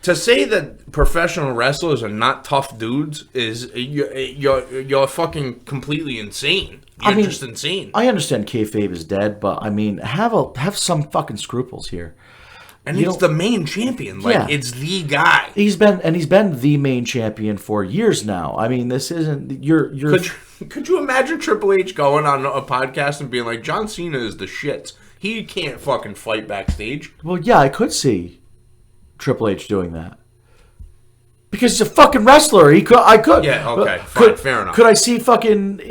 Speaker 1: To say that professional wrestlers are not tough dudes is you're fucking completely insane. You're just insane.
Speaker 2: I understand kayfabe is dead, but I mean, have some fucking scruples here.
Speaker 1: And he's the main champion. Like, it's the guy.
Speaker 2: He's been the main champion for years now. I mean, this isn't you're.
Speaker 1: Could you imagine Triple H going on a podcast and being like, John Cena is the shit. He can't fucking fight backstage.
Speaker 2: Well, yeah, I could see Triple H doing that. Because he's a fucking wrestler. I could.
Speaker 1: Yeah, okay. Fine, fair enough.
Speaker 2: Could I see fucking...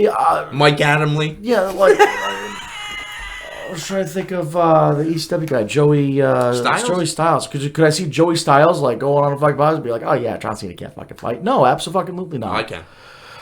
Speaker 1: Mike Adamle?
Speaker 2: Yeah, like... I was trying to think of the ECW guy, Joey
Speaker 1: Styles.
Speaker 2: Joey Styles. Could I see Joey Styles like going on a fucking podcast and be like, "Oh yeah, John Cena can't fucking fight"? No, absolutely not.
Speaker 1: I can.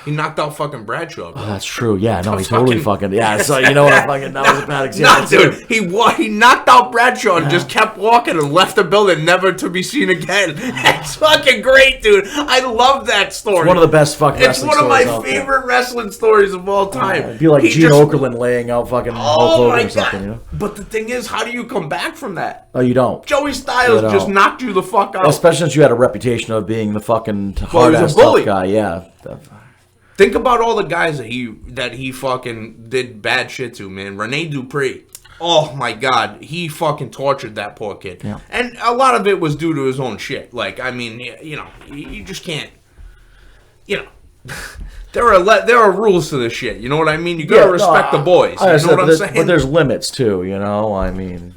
Speaker 1: He knocked out fucking Bradshaw.
Speaker 2: Oh, that's true. Yeah, no, he totally fucking yeah. So you know what? That was a bad example.
Speaker 1: No, dude, he knocked out Bradshaw and just kept walking and left the building, never to be seen again. That's fucking great, dude. I love that story.
Speaker 2: It's one of the best fucking wrestling stories.
Speaker 1: It's one of my favorite wrestling stories of all time.
Speaker 2: It'd be like Gene Okerlund laying out fucking Hulk Hogan or something. You know?
Speaker 1: But the thing is, how do you come back from that?
Speaker 2: Oh, you don't.
Speaker 1: Joey Styles just knocked you the fuck out.
Speaker 2: Well, especially since you had a reputation of being the fucking hard-ass tough guy. Yeah.
Speaker 1: Think about all the guys that he fucking did bad shit to, man. Rene Dupree. Oh my God, he fucking tortured that poor kid.
Speaker 2: Yeah.
Speaker 1: And a lot of it was due to his own shit. Like, I mean, you know, you just can't. You know, there are rules to this shit. You know what I mean? You gotta respect the boys. You know what I'm saying?
Speaker 2: But there's limits too. You know, I mean.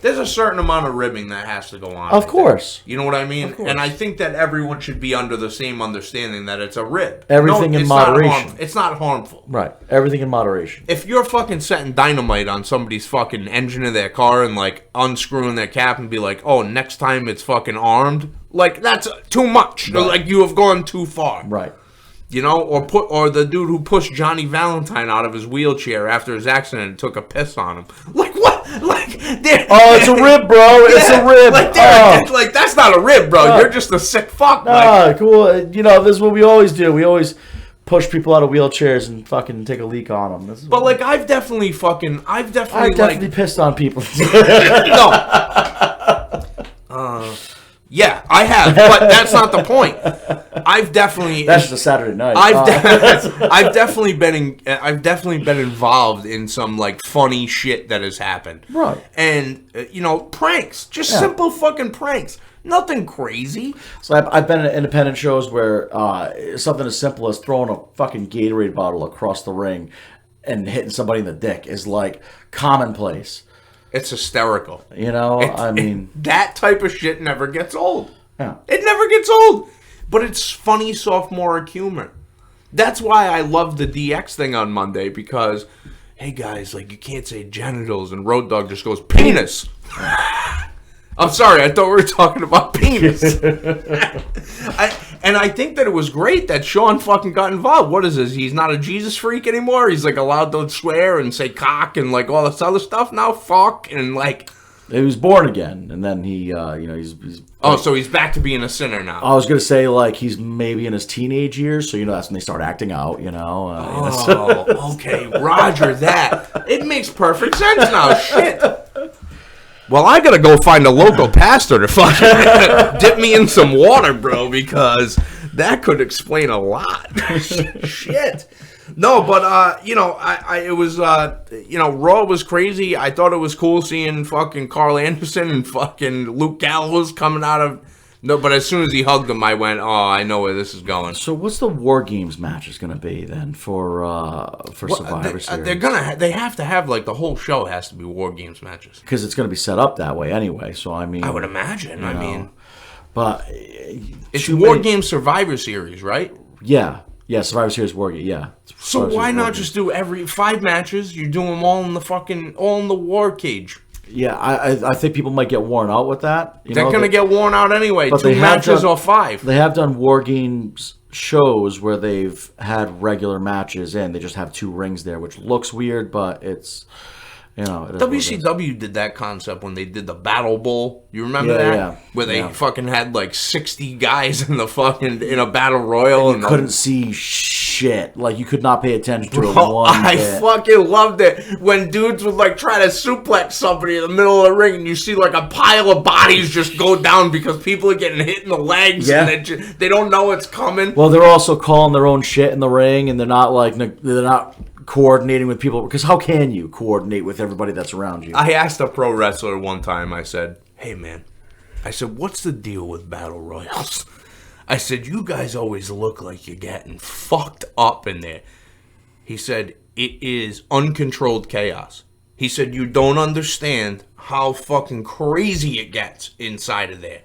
Speaker 1: There's a certain amount of ribbing that has to go on.
Speaker 2: Of course.
Speaker 1: You know what I mean? And I think that everyone should be under the same understanding that it's a rib.
Speaker 2: Everything in moderation.
Speaker 1: It's not harmful.
Speaker 2: Right. Everything in moderation.
Speaker 1: If you're fucking setting dynamite on somebody's fucking engine of their car and like unscrewing their cap and be like, oh, next time it's fucking armed, like that's too much. Right. Like you have gone too far.
Speaker 2: Right.
Speaker 1: You know, or the dude who pushed Johnny Valentine out of his wheelchair after his accident and took a piss on him. Like what? Like
Speaker 2: it's a rib, bro. It's a rib.
Speaker 1: Like that's not a rib, bro. You're just a sick fuck.
Speaker 2: Cool. You know, this is what we always do. We always push people out of wheelchairs and fucking take a leak on them.
Speaker 1: But like, I've definitely
Speaker 2: pissed on people.
Speaker 1: No. Yeah, I have, but that's not the point. I've definitely.
Speaker 2: That's just a Saturday night.
Speaker 1: I've definitely been involved in some like funny shit that has happened.
Speaker 2: Right.
Speaker 1: And you know, pranks, just simple fucking pranks. Nothing crazy.
Speaker 2: So I've been at independent shows where something as simple as throwing a fucking Gatorade bottle across the ring and hitting somebody in the dick is like commonplace.
Speaker 1: It's hysterical.
Speaker 2: You know, I mean...
Speaker 1: that type of shit never gets old.
Speaker 2: Yeah.
Speaker 1: It never gets old. But it's funny sophomoric humor. That's why I love the DX thing on Monday, because, hey guys, like, you can't say genitals, and Road Dogg just goes, penis! I'm sorry, I thought we were talking about penis. And I think that it was great that Sean fucking got involved. What is this? He's not a Jesus freak anymore? He's like allowed to swear and say cock and like all this other stuff now? Fuck and like...
Speaker 2: He was born again, and then he, he's
Speaker 1: so he's back to being a sinner now.
Speaker 2: I was going to say, like, he's maybe in his teenage years, so, that's when they start acting out,
Speaker 1: Okay, roger that. It makes perfect sense now, shit. Well, I gotta go find a local pastor to fucking dip me in some water, bro, because that could explain a lot. Shit. No, but it was Raw was crazy. I thought it was cool seeing fucking Carl Anderson and fucking Luke Gallows coming out of. No, but as soon as he hugged him, I went, "Oh, I know where this is going."
Speaker 2: So, what's the War Games match is going to be then for Survivor Series?
Speaker 1: They have to have like the whole show has to be War Games matches
Speaker 2: because it's going to be set up that way anyway. So I mean,
Speaker 1: I would imagine. I mean,
Speaker 2: but
Speaker 1: it's War Games Survivor Series, right?
Speaker 2: Yeah, Survivor Series War Games. Yeah.
Speaker 1: So why not just do every 5 matches? You do them all in the war cage.
Speaker 2: Yeah, I think people might get worn out with that.
Speaker 1: They're going to get worn out anyway. But 2 matches or 5.
Speaker 2: They have done War Games shows where they've had regular matches and they just have 2 rings there, which looks weird, but it's,
Speaker 1: WCW did that concept when they did the Battle Bowl. You remember that?
Speaker 2: Yeah.
Speaker 1: Where they fucking had like 60 guys in a battle royal.
Speaker 2: And you couldn't see shit. Like, you could not pay attention to it one bit.
Speaker 1: Fucking loved it when dudes would like try to suplex somebody in the middle of the ring and you see like a pile of bodies just go down because people are getting hit in the legs and they don't know it's coming.
Speaker 2: Well, they're also calling their own shit in the ring and they're not coordinating with people, because how can you coordinate with everybody that's around you?
Speaker 1: I asked a pro wrestler one time, I said, "Hey man," I said, "what's the deal with battle royals?" I said, "You guys always look like you're getting fucked up in there." He said, "It is uncontrolled chaos." He said, "You don't understand how fucking crazy it gets inside of there."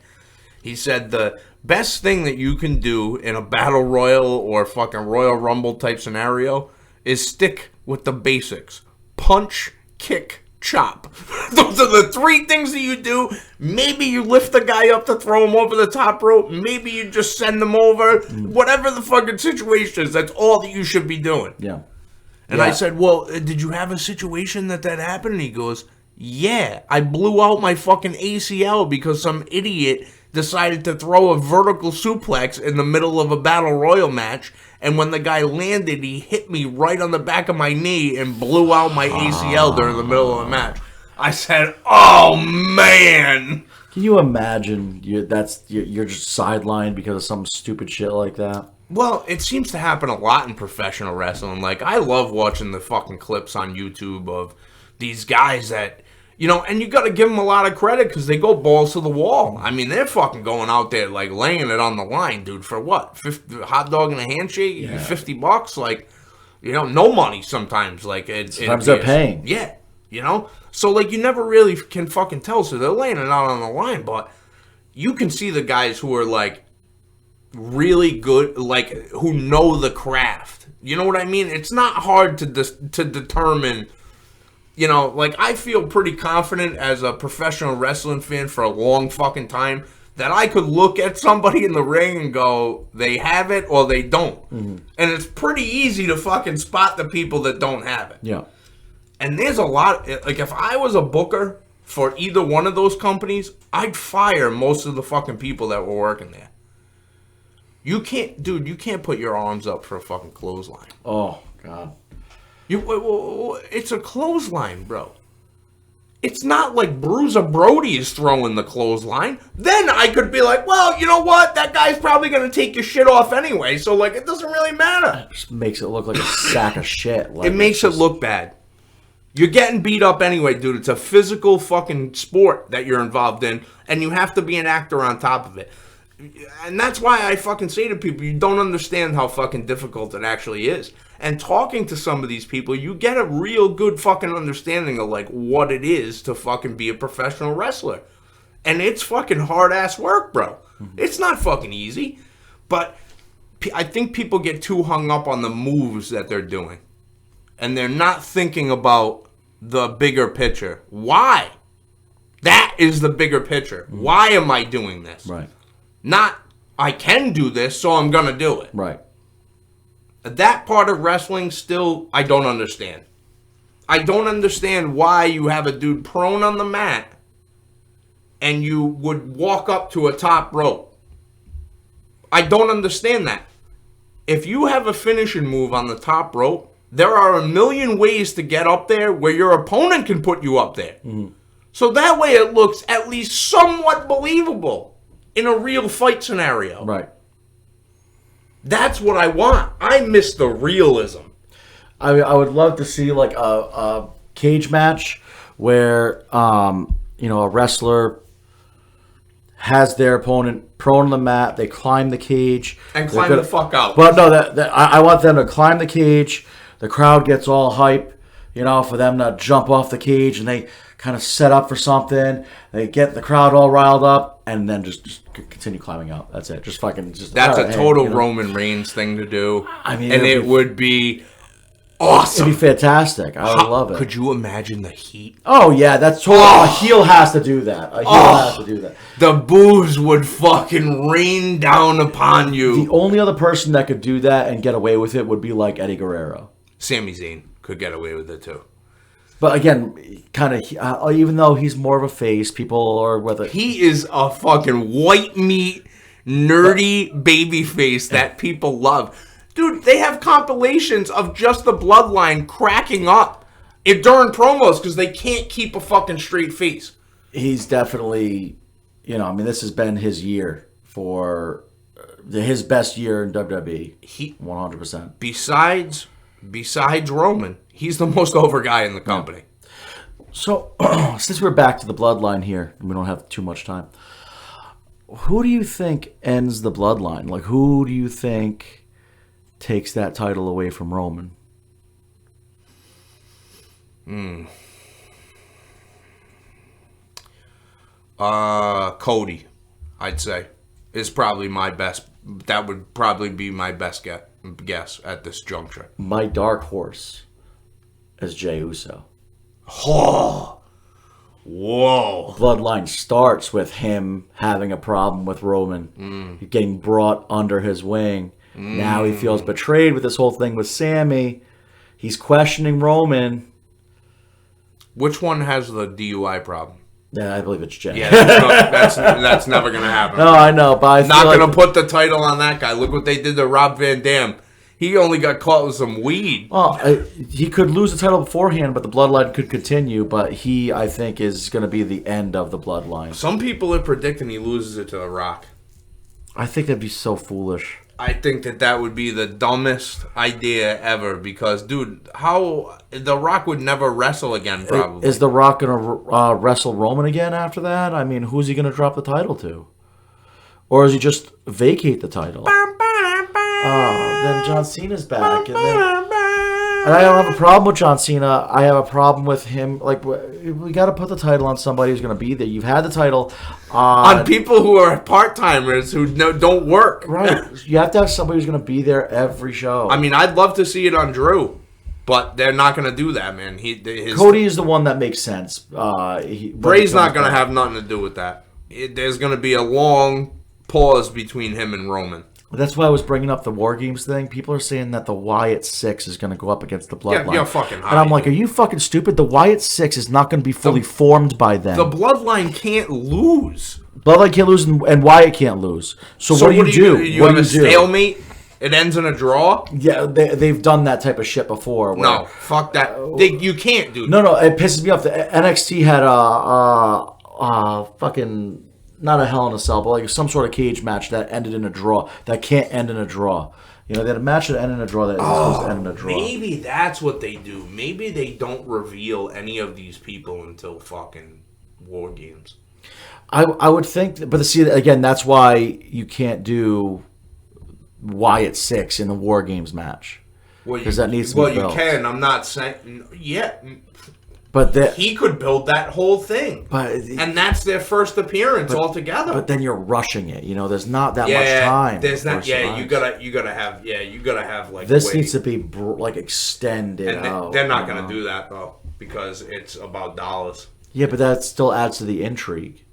Speaker 1: He said, "The best thing that you can do in a battle royal or fucking Royal Rumble type scenario is stick with the basics. Punch, kick, chop. Those are the 3 things that you do. Maybe you lift the guy up to throw him over the top rope. Maybe you just send him over. Whatever the fucking situation is, that's all that you should be doing."
Speaker 2: Yeah.
Speaker 1: And I said, "Well, did you have a situation that happened?" And he goes, "Yeah, I blew out my fucking ACL because some idiot decided to throw a vertical suplex in the middle of a battle royal match. And when the guy landed, he hit me right on the back of my knee and blew out my ACL during the middle of the match." I said, "Oh, man."
Speaker 2: Can you imagine you're just sidelined because of some stupid shit like that?
Speaker 1: Well, it seems to happen a lot in professional wrestling. Like, I love watching the fucking clips on YouTube of these guys that, and you got to give them a lot of credit because they go balls to the wall. I mean, they're fucking going out there, like, laying it on the line, dude, for what? Hot dog and a handshake? Yeah. $50? Like, no money sometimes. Like,
Speaker 2: sometimes they're paying.
Speaker 1: Yeah, So, like, you never really can fucking tell. So they're laying it out on the line, but you can see the guys who are, like, really good, like, who know the craft. You know what I mean? It's not hard to determine. Like, I feel pretty confident as a professional wrestling fan for a long fucking time that I could look at somebody in the ring and go, they have it or they don't. Mm-hmm. And it's pretty easy to fucking spot the people that don't have it.
Speaker 2: Yeah.
Speaker 1: And there's a lot, like, if I was a booker for either one of those companies, I'd fire most of the fucking people that were working there. You can't put your arms up for a fucking clothesline.
Speaker 2: Oh, God.
Speaker 1: It's a clothesline, bro. It's not like Bruiser Brody is throwing the clothesline. Then I could be like, well, you know what? That guy's probably going to take your shit off anyway, so, like, it doesn't really matter.
Speaker 2: It just makes it look like a sack of shit. Like,
Speaker 1: it makes it look bad. You're getting beat up anyway, dude. It's a physical fucking sport that you're involved in, and you have to be an actor on top of it. And that's why I fucking say to people, you don't understand how fucking difficult it actually is. And talking to some of these people, you get a real good fucking understanding of, like, what it is to fucking be a professional wrestler. And it's fucking hard-ass work, bro. Mm-hmm. It's not fucking easy. But I think people get too hung up on the moves that they're doing. And they're not thinking about the bigger picture. Why? That is the bigger picture. Mm-hmm. Why am I doing this?
Speaker 2: Right.
Speaker 1: Not, I can do this, so I'm going to do it.
Speaker 2: Right.
Speaker 1: That part of wrestling still, I don't understand. I don't understand why you have a dude prone on the mat and you would walk up to a top rope. I don't understand that. If you have a finishing move on the top rope, there are a million ways to get up there where your opponent can put you up there. Mm-hmm. So that way it looks at least somewhat believable in a real fight scenario.
Speaker 2: Right.
Speaker 1: That's what I want. I miss the realism.
Speaker 2: I would love to see like a cage match where a wrestler has their opponent prone on the mat, they climb the cage
Speaker 1: and climb the fuck out.
Speaker 2: But no, I want them to climb the cage. The crowd gets all hype, for them to jump off the cage, and they kind of set up for something. They get the crowd all riled up, and then just continue climbing out. That's it.
Speaker 1: That's a total Roman Reigns thing to do.
Speaker 2: I mean,
Speaker 1: and it would be awesome.
Speaker 2: It'd be fantastic. I would love it.
Speaker 1: Could you imagine the heat?
Speaker 2: Oh yeah, that's totally. A heel has to do that. A heel has to do that.
Speaker 1: The boos would fucking rain down upon you.
Speaker 2: The only other person that could do that and get away with it would be like Eddie Guerrero.
Speaker 1: Sami Zayn could get away with it too.
Speaker 2: But again, kind of, even though he's more of a face, people are whether
Speaker 1: he is a fucking white meat, nerdy baby face that people love. Dude, they have compilations of just the Bloodline cracking up during promos because they can't keep a fucking straight face.
Speaker 2: He's definitely, this has been his year for his best year in WWE. 100%. Besides Roman, he's the most over guy in the company. Yeah. So, since we're back to the Bloodline here, and we don't have too much time, who do you think ends the Bloodline? Like, who do you think takes that title away from Roman?
Speaker 1: Cody, I'd say, is probably my best. That would probably be my best guess at this juncture.
Speaker 2: My dark horse is Jey Uso.
Speaker 1: Oh, whoa!
Speaker 2: Bloodline starts with him having a problem with Roman, getting brought under his wing. Now he feels betrayed with this whole thing with Sammy. He's questioning Roman.
Speaker 1: Which one has the DUI problem?
Speaker 2: Yeah, I believe it's Jey.
Speaker 1: Yeah, that's never going to happen.
Speaker 2: No, I know, but
Speaker 1: not going to put the title on that guy. Look what they did to Rob Van Dam. He only got caught with some weed.
Speaker 2: Well, he could lose the title beforehand, but the Bloodline could continue. But he, I think, is going to be the end of the Bloodline.
Speaker 1: Some people are predicting he loses it to The Rock.
Speaker 2: I think that'd be so foolish.
Speaker 1: I think that would be the dumbest idea ever because, dude, how The Rock would never wrestle again, probably.
Speaker 2: Is The Rock going to wrestle Roman again after that? I mean, who's he going to drop the title to? Or is he just vacate the title? Then John Cena's back. And I don't have a problem with John Cena. I have a problem with him. Like, we got to put the title on somebody who's going to be there. You've had the title
Speaker 1: on people who are part-timers who don't work.
Speaker 2: Right. You have to have somebody who's going to be there every show.
Speaker 1: I mean, I'd love to see it on Drew, but they're not going to do that, man.
Speaker 2: Cody is the one that makes sense.
Speaker 1: Bray's not going to have nothing to do with that. There's going to be a long pause between him and Roman.
Speaker 2: That's why I was bringing up the War Games thing. People are saying that the Wyatt 6 is going to go up against the Bloodline.
Speaker 1: Yeah, you're fucking high.
Speaker 2: And I'm like, are you fucking stupid? The Wyatt 6 is not going to be fully formed by then.
Speaker 1: The Bloodline can't lose.
Speaker 2: Bloodline can't lose, and Wyatt can't lose. So what do you do?
Speaker 1: You have a stalemate? It ends in a draw?
Speaker 2: Yeah, they've done that type of shit before.
Speaker 1: No, fuck that. You can't do that.
Speaker 2: No, it pisses me off. The NXT had a fucking... Not a Hell in a Cell, but like some sort of cage match that ended in a draw. That can't end in a draw. They had a match that ended in a draw that is supposed to end in a draw.
Speaker 1: Maybe that's what they do. Maybe they don't reveal any of these people until fucking War Games.
Speaker 2: I would think, but see, again, that's why you can't do Wyatt 6 in the War Games match. Because that needs to be built.
Speaker 1: Well, you can. I'm not saying... Yeah.
Speaker 2: But
Speaker 1: he could build that whole thing, and that's their first appearance altogether.
Speaker 2: But then you're rushing it. There's not that much time.
Speaker 1: There's not. Yeah, you gotta have like.
Speaker 2: This needs to be extended out.
Speaker 1: They're not gonna do that though because it's about dollars.
Speaker 2: Yeah, but that still adds to the intrigue.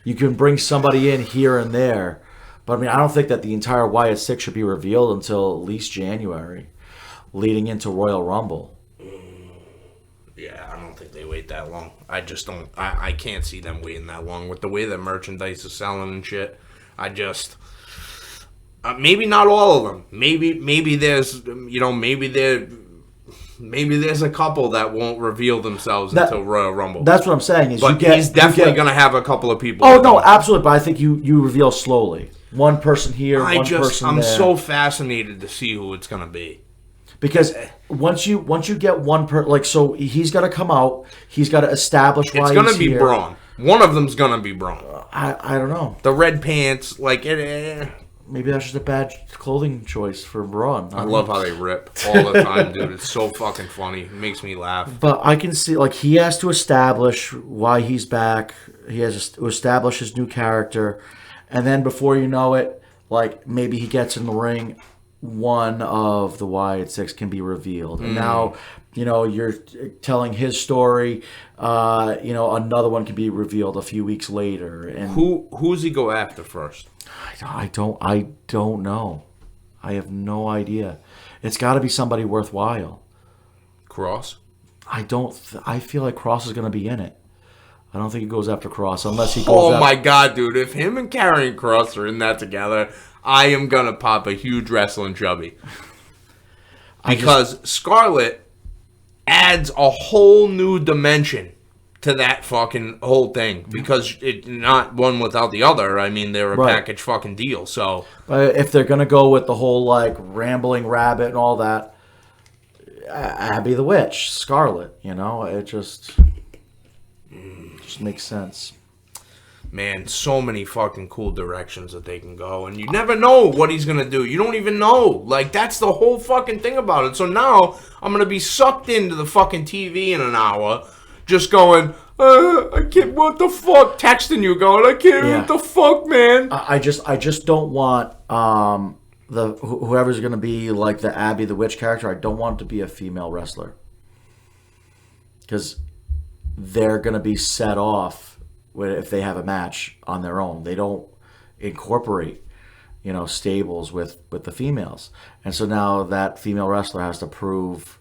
Speaker 2: You can bring somebody in here and there, but I mean, I don't think that the entire Wyatt 6 should be revealed until at least January, leading into Royal Rumble.
Speaker 1: Yeah, I don't think they wait that long. I just don't. I can't see them waiting that long with the way that merchandise is selling and shit. I just maybe not all of them. Maybe there's maybe there's a couple that won't reveal themselves until Royal Rumble.
Speaker 2: That's what I'm saying.
Speaker 1: He's definitely gonna have a couple of people.
Speaker 2: Oh no, absolutely. But I think you reveal slowly. One person here, one person there.
Speaker 1: I'm so fascinated to see who it's gonna be.
Speaker 2: Because once you get one so he's got to come out. He's got to establish why
Speaker 1: it's gonna
Speaker 2: he's
Speaker 1: be
Speaker 2: here.
Speaker 1: Braun. One of them's gonna be Braun.
Speaker 2: I don't know.
Speaker 1: The red pants, like it.
Speaker 2: Maybe that's just a bad clothing choice for Braun.
Speaker 1: I love how they rip all the time, dude. It's so fucking funny. It makes me laugh.
Speaker 2: But I can see, like, he has to establish why he's back. He has to establish his new character. And then before you know it, like, maybe he gets in the ring, one of the Wyatt Six can be revealed. And now, you're telling his story. Another one can be revealed a few weeks later. And
Speaker 1: who's he go after first?
Speaker 2: I don't know. I have no idea. It's got to be somebody worthwhile.
Speaker 1: Cross?
Speaker 2: I feel like Cross is going to be in it. I don't think he goes after Cross unless he goes
Speaker 1: Oh my god, dude. If him and Karrion Kross are in that together, I am going to pop a huge wrestling chubby. Because Scarlett adds a whole new dimension to that fucking whole thing. Because it's not one without the other. I mean, they're a package fucking deal, so.
Speaker 2: But if they're going to go with the whole, like, rambling rabbit and all that, Abby the Witch, Scarlett, it just makes sense.
Speaker 1: Man, so many fucking cool directions that they can go. And you never know what he's going to do. You don't even know. Like, that's the whole fucking thing about it. So now I'm going to be sucked into the fucking TV in an hour. Just going, I can't, what the fuck? Texting you going, I can't, what the fuck, man?
Speaker 2: I just don't want whoever's going to be like the Abby the Witch character, I don't want it to be a female wrestler. Because they're going to be set off if they have a match on their own. They don't incorporate, stables with the females. And so now that female wrestler has to prove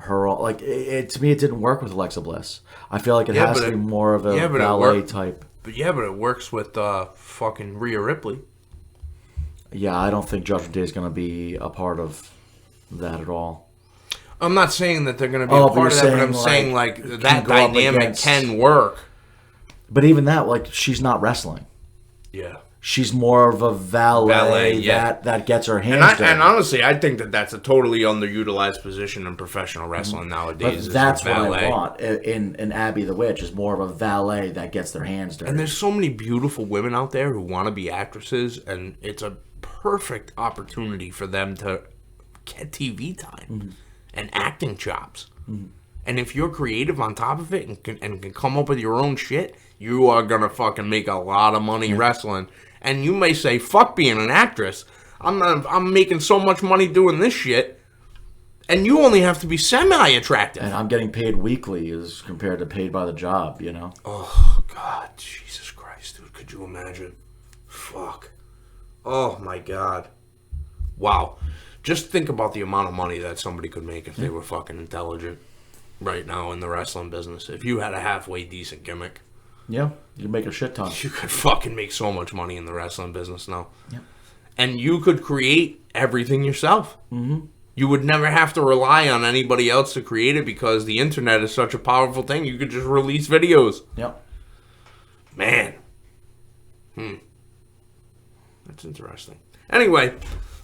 Speaker 2: her own. Like, to me, it didn't work with Alexa Bliss. I feel like it has to be more of a ballet type.
Speaker 1: But it works with fucking Rhea Ripley.
Speaker 2: Yeah, I don't think Judgment Day is going to be a part of that at all.
Speaker 1: I'm not saying that they're going to be a part of that, but I'm saying, like, that dynamic can work.
Speaker 2: But even that, like, she's not wrestling.
Speaker 1: Yeah.
Speaker 2: She's more of a valet that gets her hands dirty.
Speaker 1: And honestly, I think that that's a totally underutilized position in professional wrestling nowadays.
Speaker 2: But that's what I want in Abby the Witch, is more of a valet that gets their hands dirty.
Speaker 1: And there's so many beautiful women out there who want to be actresses, and it's a perfect opportunity for them to get TV time and acting chops. And if you're creative on top of it and can come up with your own shit, you are going to fucking make a lot of money wrestling. And you may say, fuck being an actress. I'm making so much money doing this shit. And you only have to be semi-attractive.
Speaker 2: And I'm getting paid weekly as compared to paid by the job,
Speaker 1: Oh, God. Jesus Christ, dude. Could you imagine? Fuck. Oh, my God. Wow. Just think about the amount of money that somebody could make if they were fucking intelligent right now in the wrestling business. If you had a halfway decent gimmick.
Speaker 2: Yeah, you can make a shit ton.
Speaker 1: You could fucking make so much money in the wrestling business now.
Speaker 2: Yeah.
Speaker 1: And you could create everything yourself. You would never have to rely on anybody else to create it because the internet is such a powerful thing. You could just release videos.
Speaker 2: Yep.
Speaker 1: Man. That's interesting. Anyway,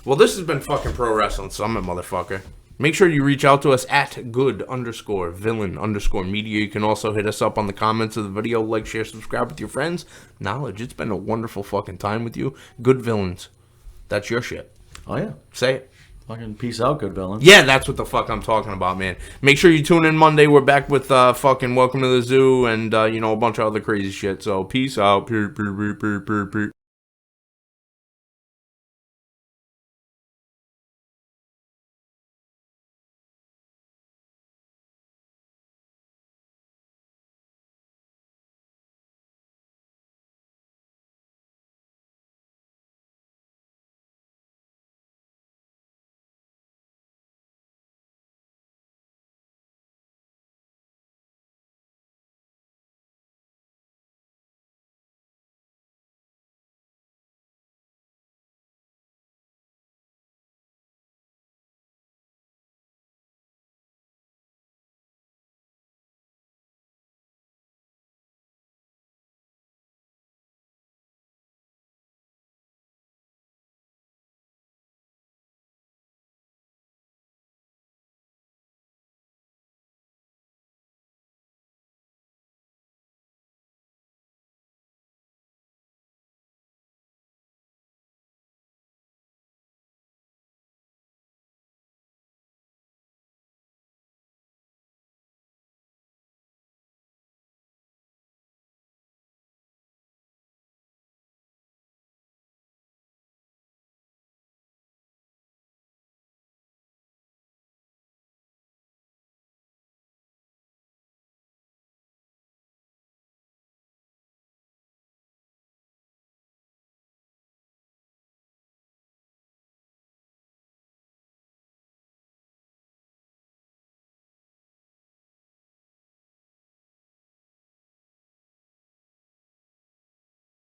Speaker 1: well, this has been fucking Pro Wrestling Summit, motherfucker. Make sure you reach out to us at good_villain_media. You can also hit us up on the comments of the video. Like, share, subscribe with your friends. Knowledge, it's been a wonderful fucking time with you. Good villains. That's your shit.
Speaker 2: Oh, yeah.
Speaker 1: Say it.
Speaker 2: Fucking peace out, good villains.
Speaker 1: Yeah, that's what the fuck I'm talking about, man. Make sure you tune in Monday. We're back with fucking Welcome to the Zoo and, a bunch of other crazy shit. So, peace out.